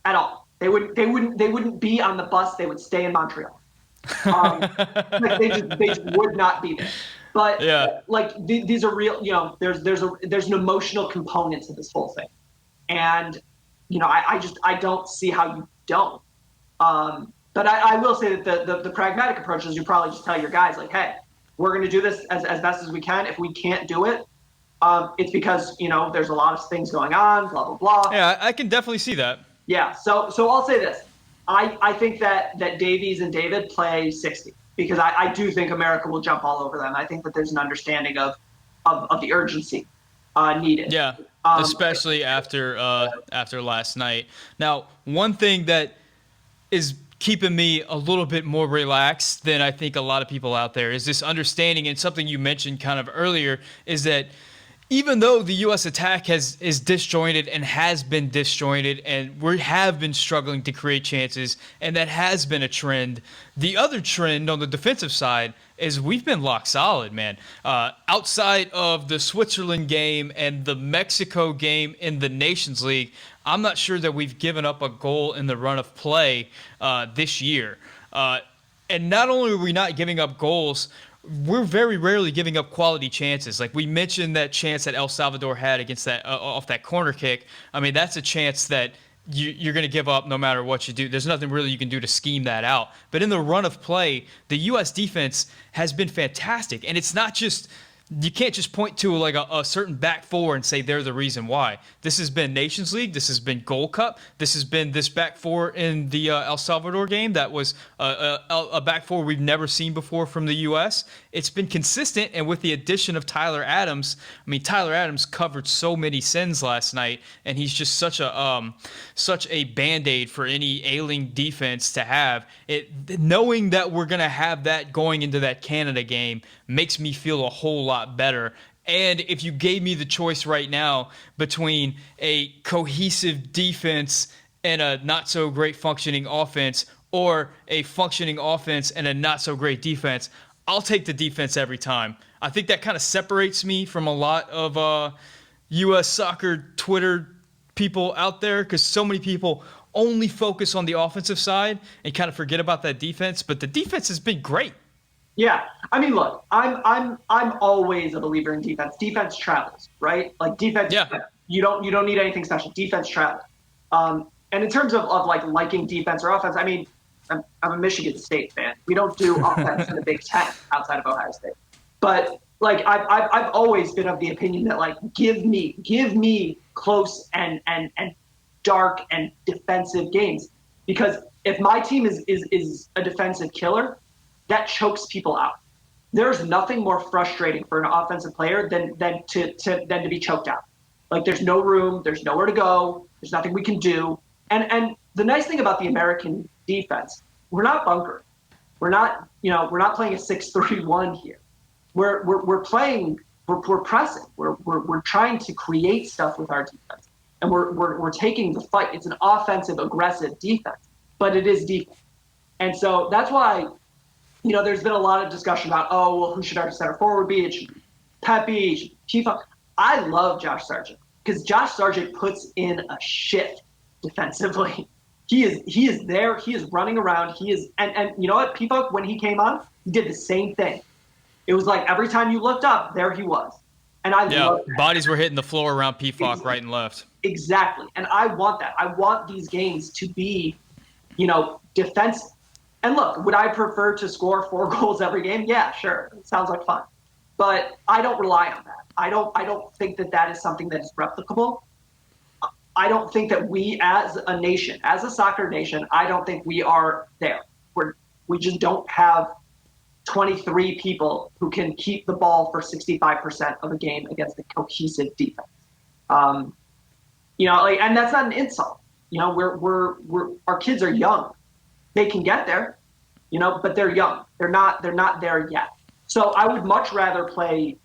at all. They wouldn't be on the bus. They would stay in Montreal. They just would not be there. But these are real. There's an emotional component to this whole thing, and I don't see how you don't. But I will say that the pragmatic approach is you probably just tell your guys like, hey, we're going to do this as best as we can. If we can't do it, it's because there's a lot of things going on. Blah blah blah. Yeah, I can definitely see that. Yeah. So I'll say this. I think that Davies and David play 60 because I do think America will jump all over them. I think that there's an understanding of the urgency needed. Yeah, especially after last night. Now, one thing that is keeping me a little bit more relaxed than I think a lot of people out there is this understanding, and something you mentioned kind of earlier is that even though the U.S. attack is disjointed and has been disjointed, and we have been struggling to create chances, and that has been a trend, the other trend on the defensive side is we've been lock solid, man. Outside of the Switzerland game and the Mexico game in the Nations League, I'm not sure that we've given up a goal in the run of play this year. And not only are we not giving up goals, we're very rarely giving up quality chances. Like we mentioned that chance that El Salvador had against that off that corner kick. I mean, that's a chance that you're going to give up no matter what you do. There's nothing really you can do to scheme that out. But in the run of play, the U.S. defense has been fantastic. And it's not just – you can't just point to like a certain back four and say they're the reason why. This has been Nations League. This has been Gold Cup. This has been this back four in the El Salvador game. That was a back four we've never seen before from the U.S. It's been consistent, and with the addition of Tyler Adams, I mean, Tyler Adams covered so many sins last night, and he's just such a Band-Aid for any ailing defense to have. Knowing that we're going to have that going into that Canada game makes me feel a whole lot better. And if you gave me the choice right now between a cohesive defense and a not so great functioning offense, or a functioning offense and a not so great defense, I'll take the defense every time. I think that kind of separates me from a lot of U.S. soccer Twitter people out there, because so many people only focus on the offensive side and kind of forget about that defense. But the defense has been great. Yeah, I mean, look, I'm always a believer in defense. Defense travels, right? Like defense, yeah. You don't need anything special. Defense travels. And in terms of like liking defense or offense, I mean, I'm a Michigan State fan. We don't do offense in the Big Ten outside of Ohio State. But like I've always been of the opinion that like give me close and dark and defensive games, because if my team is a defensive killer, that chokes people out. There's nothing more frustrating for an offensive player than to be choked out. Like there's no room, there's nowhere to go, there's nothing we can do. And the nice thing about the American defense, we're not bunkered. We're not playing a 6-3-1 here. We're playing, we're pressing. We're trying to create stuff with our defense. And we're taking the fight. It's an offensive, aggressive defense, but it is defense. And so that's why, there's been a lot of discussion about, who should our center forward be? It should be Pepe, it should be Chifa. I love Josh Sargent, because Josh Sargent puts in a shift defensively. He is there. He is running around. He is, and you know what? Pipa, when he came on, he did the same thing. It was like every time you looked up, there he was. And I love that. Bodies were hitting the floor around PFOC right and left. Exactly. And I want that. I want these games to be, defensive. And look, would I prefer to score 4 goals every game? Yeah, sure. It sounds like fun. But I don't rely on that. I don't think that is something that is replicable. I don't think that we as a nation, as a soccer nation, I don't think we are there. We just don't have 23 people who can keep the ball for 65% of a game against a cohesive defense. And that's not an insult. Our kids are young. They can get there, but they're young. They're not there yet. So I would much rather play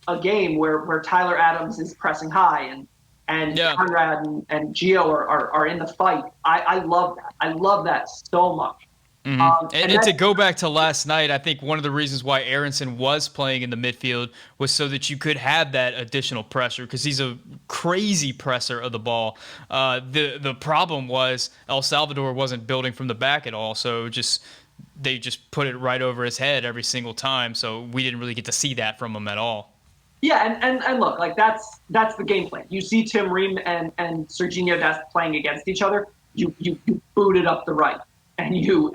a game where Tyler Adams is pressing high and Conrad and Gio are in the fight. I love that. I love that so much. Mm-hmm. And to go back to last night, I think one of the reasons why Aronson was playing in the midfield was so that you could have that additional pressure, because he's a crazy presser of the ball. The problem was El Salvador wasn't building from the back at all, so they just put it right over his head every single time, so we didn't really get to see that from him at all. Yeah, and look, like that's the game plan. You see Tim Ream and Serginho Dest playing against each other, you boot it up the right. And you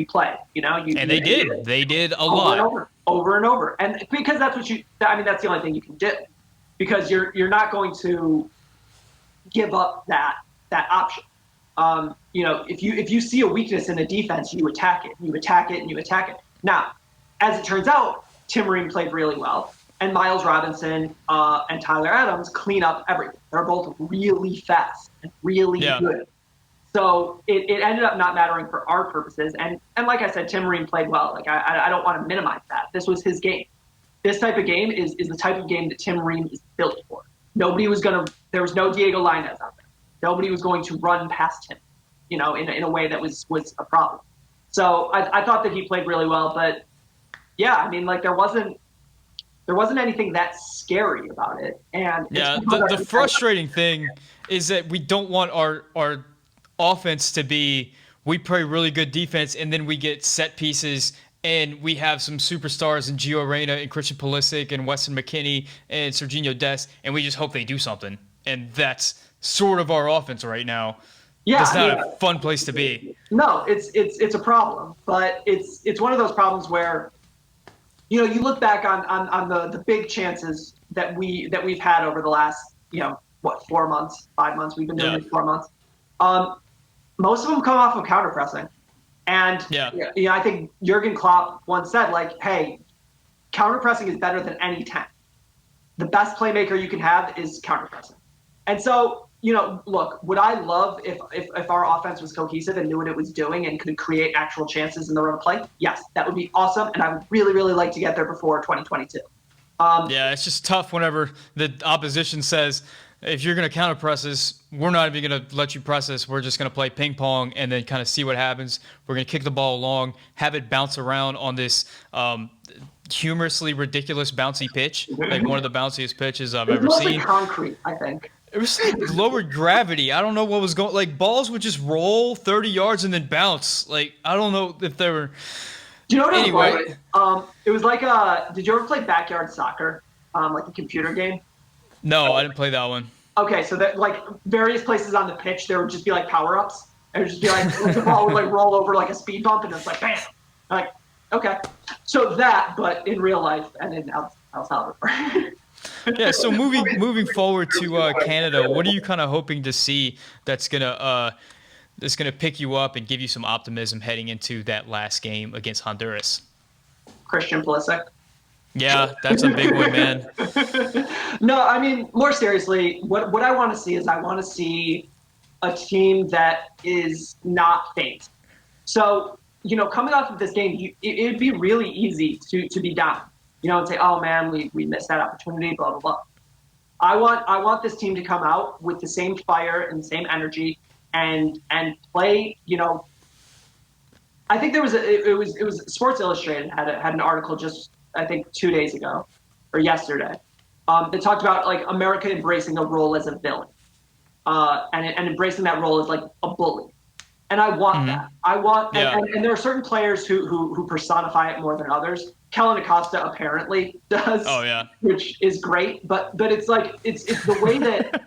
play, and they did. They did a lot. Over and over. And because that's that's the only thing you can do, because you're not going to give up that option. If you see a weakness in the defense, you attack it, and you attack it, and you attack it. Now, as it turns out, Tim Ream played really well, and Miles Robinson and Tyler Adams clean up everything. They're both really fast and really good. So it ended up not mattering for our purposes. And like I said, Tim Ream played well. Like I don't want to minimize that. This was his game. This type of game is the type of game that Tim Ream is built for. There was no Diego Lainez out there. Nobody was going to run past him, in a way that was a problem. So I thought that he played really well, but yeah, I mean, like there wasn't anything that scary about it. And yeah, the frustrating thing is that we don't want our offense to be, we play really good defense and then we get set pieces and we have some superstars in Gio Reyna and Christian Pulisic and Weston McKennie and Serginho Dest, and we just hope they do something. And that's sort of our offense right now. Yeah, it's not a fun place to be. No, it's a problem, but it's one of those problems where, you look back on the big chances that we've had over the last 4 months, 5 months. We've been doing it 4 months. Most of them come off of counter pressing. And I think Jurgen Klopp once said, like, hey, counter pressing is better than any 10. The best playmaker you can have is counter pressing. And so, look, would I love if our offense was cohesive and knew what it was doing and could create actual chances in the run of play? Yes, that would be awesome. And I would really, really like to get there before 2022. Yeah, it's just tough whenever the opposition says, if you're going to counter press us, we're not even going to let you press us. We're just going to play ping pong and then kind of see what happens. We're going to kick the ball along, have it bounce around on this humorously ridiculous bouncy pitch, like one of the bounciest pitches I've ever seen. It was concrete, I think. It was like lower gravity. I don't know what was going. Like balls would just roll 30 yards and then bounce. Like I don't know if they were. Do you know what anyway, it was like? It was like did you ever play backyard soccer, like a computer game? No, I didn't play that one. Okay, so that like various places on the pitch, there would just be like power ups. It would just be like the ball would like roll over like a speed bump, and it's like bam. Like okay, so that, but in real life and in El Salvador. Yeah. So moving forward to Canada, what are you kind of hoping to see that's gonna pick you up and give you some optimism heading into that last game against Honduras? Christian Pulisic. Yeah, that's a big one, man. No, I mean, more seriously, what I want to see is I want to see a team that is not faint. So, coming off of this game, it'd be really easy to be down, and say, oh man, we missed that opportunity, blah, blah, blah. I want this team to come out with the same fire and the same energy and play, I think it was Sports Illustrated had an article just, I think 2 days ago or yesterday, that talked about like America embracing a role as a villain, and embracing that role as like a bully. And I want that. I want, and there are certain players who personify it more than others. Kellen Acosta apparently does. Oh yeah, which is great. But it's like it's the way that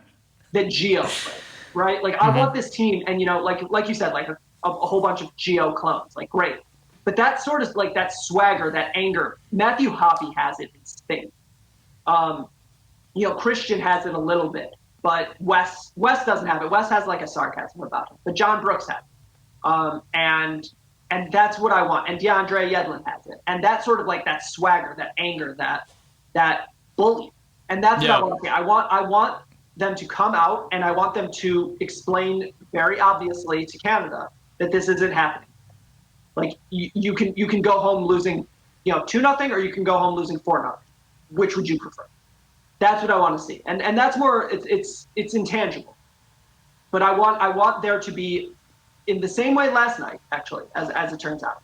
Gio plays, right? Like I want this team, and like you said, like a whole bunch of Gio clones, like great. But that sort of like that swagger, that anger, Matthew Hoppe has it in spades. Christian has it a little bit, but Wes doesn't have it. Wes has like a sarcasm about him, but John Brooks has it. And that's what I want. And DeAndre Yedlin has it. And that's sort of like that swagger, that anger, that bully. And that's what I want to see. I want them to come out, and I want them to explain very obviously to Canada that this isn't happening. Like you can go home losing, 2-0, or you can go home losing 4-0. Which would you prefer? That's what I want to see, and that's more. It's intangible, but I want there to be, in the same way last night, actually, as it turns out,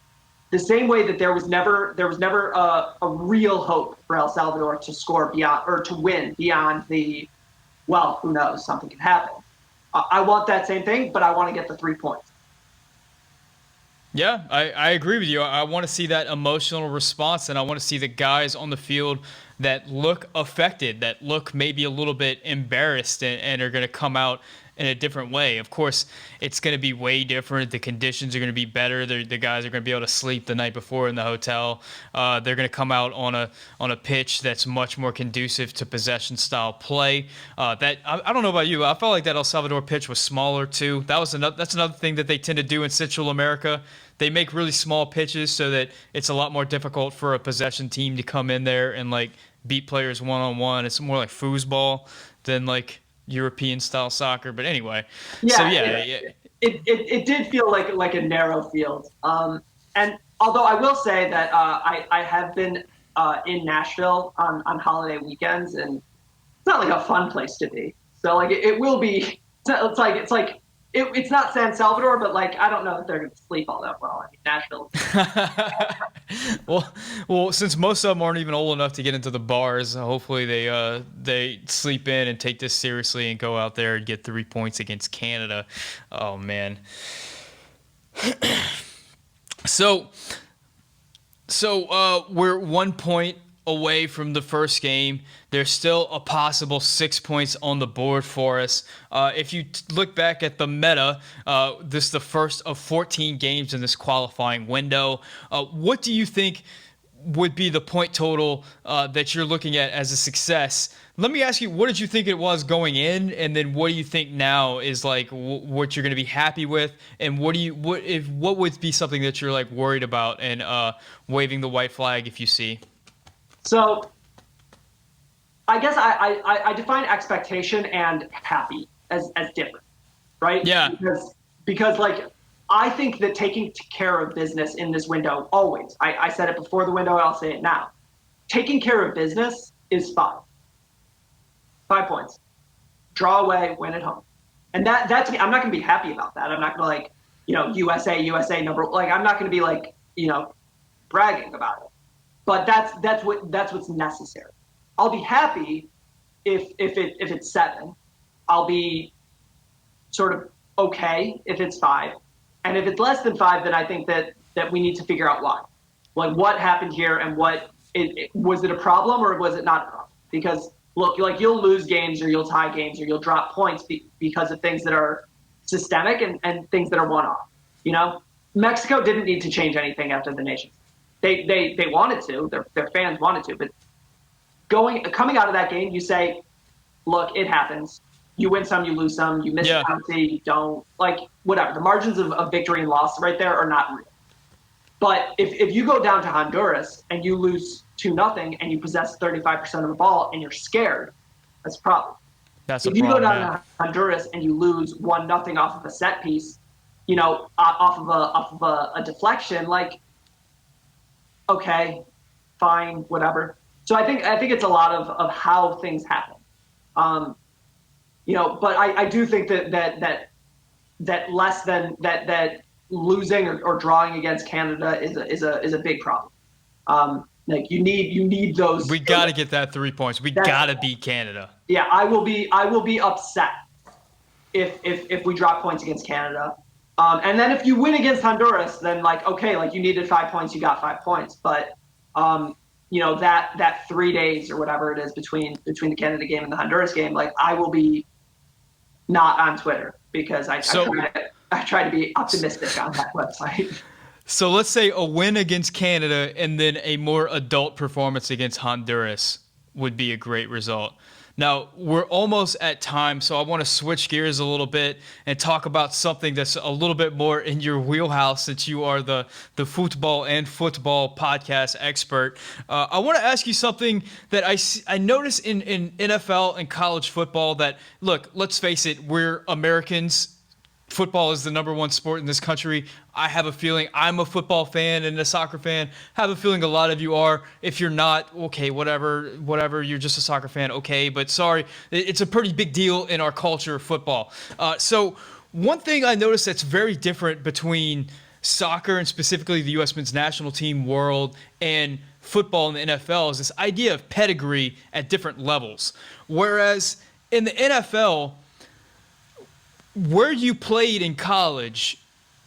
the same way that there was never a real hope for El Salvador to score beyond or to win beyond the, well, who knows, something can happen. I want that same thing, but I want to get the 3 points. Yeah, I agree with you. I want to see that emotional response, and I want to see the guys on the field that look affected, that look maybe a little bit embarrassed, and are going to come out in a different way. Of course, it's going to be way different. The conditions are going to be better. The guys are going to be able to sleep the night before in the hotel. They're going to come out on a pitch that's much more conducive to possession-style play. That I don't know about you. I felt like that El Salvador pitch was smaller too. That's another thing that they tend to do in Central America. They make really small pitches so that it's a lot more difficult for a possession team to come in there and like beat players one-on-one. It's more like foosball than like European style soccer. But anyway, it did feel like a narrow field. And although I will say that I have been in Nashville on holiday weekends, and it's not like a fun place to be. So like it will be. It's not San Salvador, but like I don't know if they're going to sleep all that well. I mean, Nashville. Well, since most of them aren't even old enough to get into the bars, hopefully they sleep in and take this seriously and go out there and get 3 points against Canada. Oh man. So we're 1 point away from the first game. There's still a possible 6 points on the board for us. If you look back at the meta, this is the first of 14 games in this qualifying window. What do you think would be the point total that you're looking at as a success? Let me ask you, what did you think it was going in, and then what do you think now is like what you're going to be happy with, and what would be something that you're like worried about and waving the white flag if you see? So I guess I define expectation and happy as different, right? Yeah. Because like I think that taking care of business in this window always, I said it before the window, I'll say it now. Taking care of business is 5 points. Draw away, win at home. And that's me. I'm not going to be happy about that. I'm not going to like, USA number. Like I'm not going to be like, bragging about it. But that's what's necessary. I'll be happy if it's 7. I'll be sort of okay if it's 5. And if it's less than 5, then I think that we need to figure out why. Like what happened here and was it a problem or was it not a problem? Because look, like you'll lose games or you'll tie games or you'll drop points because of things that are systemic and things that are one-off. Mexico didn't need to change anything after the Nations. They wanted to, their fans wanted to, but coming out of that game, you say, look, it happens. You win some, you lose some, you miss a penalty, you don't, like whatever. The margins of victory and loss right there are not real. But if you go down to Honduras and you lose 2-0 and you possess 35% of the ball and you're scared, that's a problem. If you go down to Honduras and you lose 1-0 off of a set piece, off of a deflection, like, okay, fine, whatever. So I think it's a lot of how things happen. But I do think that less than that losing or drawing against Canada is a big problem. Like you need those. We got to get that 3 points. We got to beat Canada. Yeah, I will be upset if we drop points against Canada. And then if you win against Honduras, then like okay, like you needed 5 points, you got 5 points. But that 3 days or whatever it is between the Canada game and the Honduras game, like I will be not on Twitter because I try to be optimistic on that website. So let's say a win against Canada and then a more adult performance against Honduras would be a great result. Now, we're almost at time, so I want to switch gears a little bit and talk about something that's a little bit more in your wheelhouse since you are the football podcast expert. I want to ask you something that I notice in NFL and college football that, look, let's face it, we're Americans. Football is the number one sport in this country. I have a feeling I'm a football fan and a soccer fan. I have a feeling a lot of you are. If you're not, okay, whatever, you're just a soccer fan, okay. But sorry, it's a pretty big deal in our culture, football. So one thing I noticed that's very different between soccer and specifically the U.S. men's national team world and football in the NFL is this idea of pedigree at different levels. Whereas in the NFL, where you played in college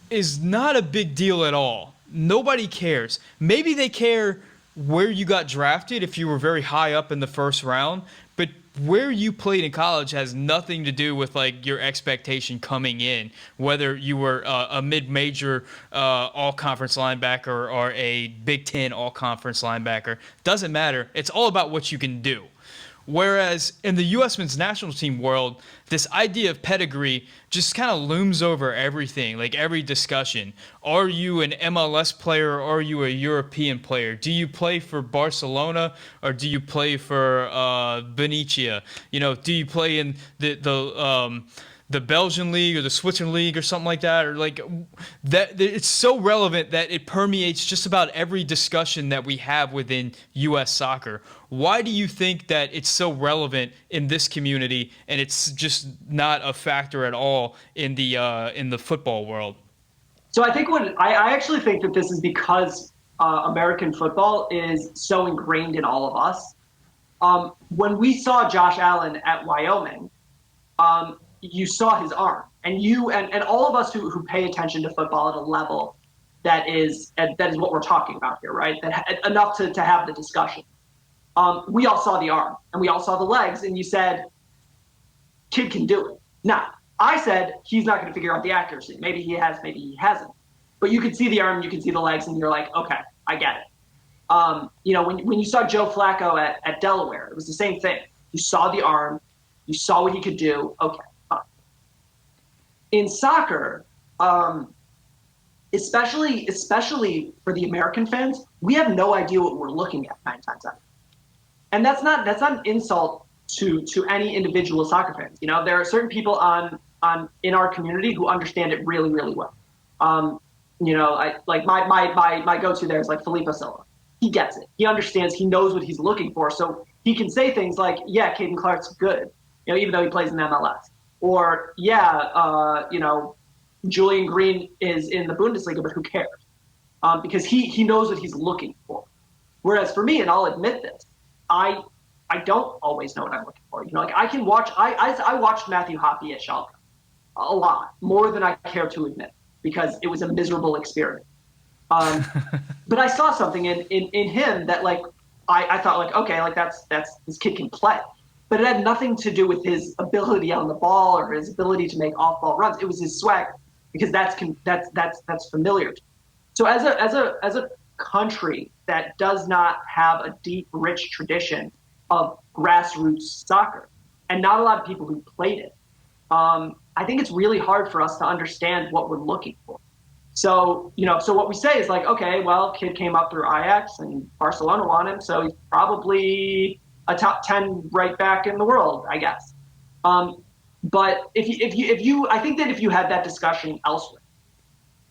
is not a big deal at all. Nobody cares. Maybe they care where you got drafted if you were very high up in the first round, but where you played in college has nothing to do with like your expectation coming in, whether you were a mid-major all-conference linebacker or a Big Ten all-conference linebacker. Doesn't matter. It's all about what you can do. Whereas in the U.S. men's national team world, this idea of pedigree just kind of looms over everything, like every discussion. Are you an MLS player or are you a European player? Do you play for Barcelona or do you play for Benicia? Do you play in the Belgian league or the Switzerland league or something like that, or like that. It's so relevant that it permeates just about every discussion that we have within U.S. soccer. Why do you think that it's so relevant in this community and it's just not a factor at all in the football world? So I think I actually think that this is because American football is so ingrained in all of us. When we saw Josh Allen at Wyoming, you saw his arm, and and all of us who pay attention to football at a level that is what we're talking about here, right? Enough to have the discussion. We all saw the arm and we all saw the legs, and you said, kid can do it. Now, I said he's not going to figure out the accuracy. Maybe he has, maybe he hasn't. But you could see the arm, you could see the legs, and you're like, okay, I get it. When you saw Joe Flacco at Delaware, it was the same thing. You saw the arm, you saw what he could do. Okay, fine. In soccer, especially for the American fans, we have no idea what we're looking at 9 times out. And that's not an insult to any individual soccer fans. There are certain people in our community who understand it really, really well. I like my go-to there is like Felipe Silva. He gets it. He understands. He knows what he's looking for. So he can say things like, "Yeah, Caden Clark's good," even though he plays in MLS, or "Yeah, Julian Green is in the Bundesliga, but who cares?" Because he knows what he's looking for. Whereas for me, and I'll admit this, I don't always know what I'm looking for. I can watch. I watched Matthew Hoppe at Schalke a lot, more than I care to admit, because it was a miserable experience. But I saw something in him that I thought okay, that's this kid can play, but it had nothing to do with his ability on the ball or his ability to make off-ball runs. It was his swag, because that's familiar to me. So as a country that does not have a deep, rich tradition of grassroots soccer, and not a lot of people who played it, I think it's really hard for us to understand what we're looking for. So what we say is like, okay, well, kid came up through Ajax and Barcelona want him, so he's probably a top 10 right back in the world, I guess. But if you, I think that if you had that discussion elsewhere,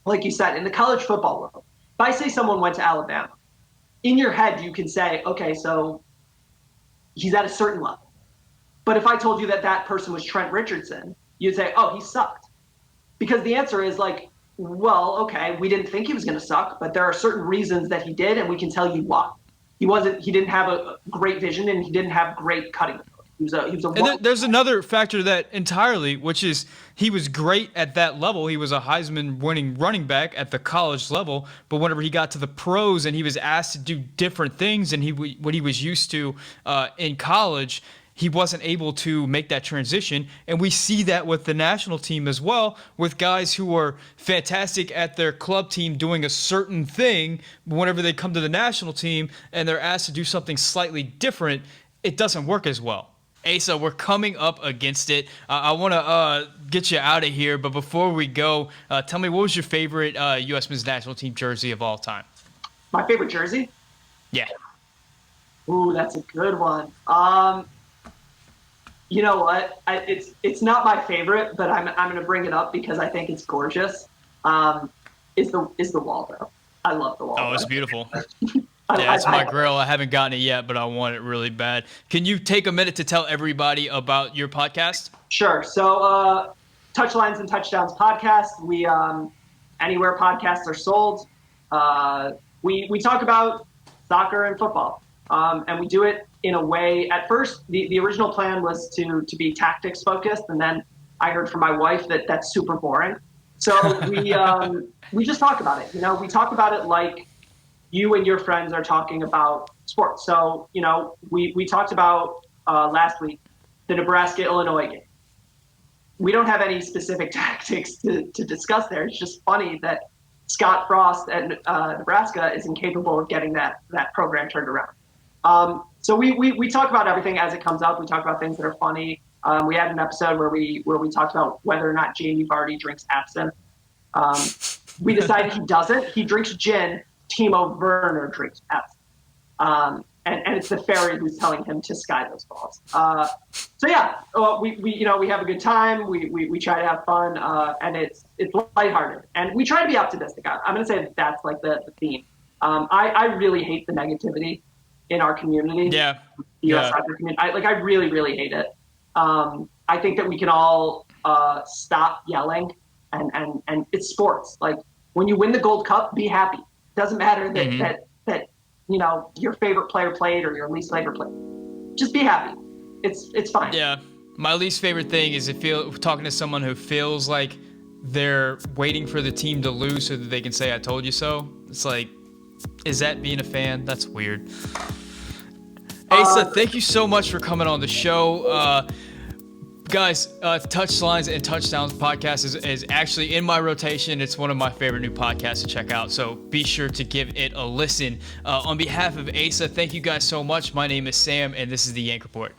like you said, in the college football world, if I say someone went to Alabama, in your head you can say, okay, so he's at a certain level. But if I told you that person was Trent Richardson, you'd say, oh, he sucked. Because the answer is well, okay, we didn't think he was going to suck, but there are certain reasons that he did, and we can tell you why. He didn't have a great vision, and he didn't have great cutting ability. There's another factor to that entirely, which is he was great at that level. He was a Heisman-winning running back at the college level, but whenever he got to the pros and he was asked to do different things than what he was used to in college, he wasn't able to make that transition. And we see that with the national team as well, with guys who are fantastic at their club team doing a certain thing. Whenever they come to the national team and they're asked to do something slightly different, it doesn't work as well. Asa, we're coming up against it. I want to get you out of here, but before we go, tell me, what was your favorite U.S. men's national team jersey of all time? My favorite jersey? Yeah. Ooh, that's a good one. You know what? It's not my favorite, but I'm going to bring it up because I think it's gorgeous. Is the Waldo? I love the Waldo. Oh, it's beautiful. Yeah, it's my grill. I haven't gotten it yet, but I want it really bad. Can you take a minute to tell everybody about your podcast? Sure. So, Touchlines and Touchdowns podcast. We anywhere podcasts are sold. We talk about soccer and football, and we do it in a way. At first, the original plan was to be tactics focused, and then I heard from my wife that that's super boring. So we just talk about it. We talk about it like you and your friends are talking about sports. So, we talked about last week the Nebraska-Illinois game. We don't have any specific tactics to discuss there. It's just funny that Scott Frost at Nebraska is incapable of getting that program turned around. So we talk about everything as it comes up. We talk about things that are funny. We had an episode where we talked about whether or not Jamie Vardy drinks absinthe. We decided he doesn't. He drinks gin. Timo Werner drinks absinthe. and it's the fairy who's telling him to sky those balls. So yeah, we have a good time. We try to have fun, and it's lighthearted, and we try to be optimistic. I'm going to say that's like the theme. I really hate the negativity in our community. Yeah. The U.S. soccer community. I really, really hate it. I think that we can all stop yelling, and it's sports. Like when you win the Gold Cup, be happy. Doesn't matter that your favorite player played or your least favorite player. Just be happy. It's fine. Yeah. My least favorite thing is talking to someone who feels like they're waiting for the team to lose so that they can say, I told you so. It's like, is that being a fan? That's weird. Asa, thank you so much for coming on the show. Guys, Touchlines and Touchdowns podcast is actually in my rotation. It's one of my favorite new podcasts to check out, so be sure to give it a listen. On behalf of Asa, thank you guys so much. My name is Sam, and this is the Yank Report.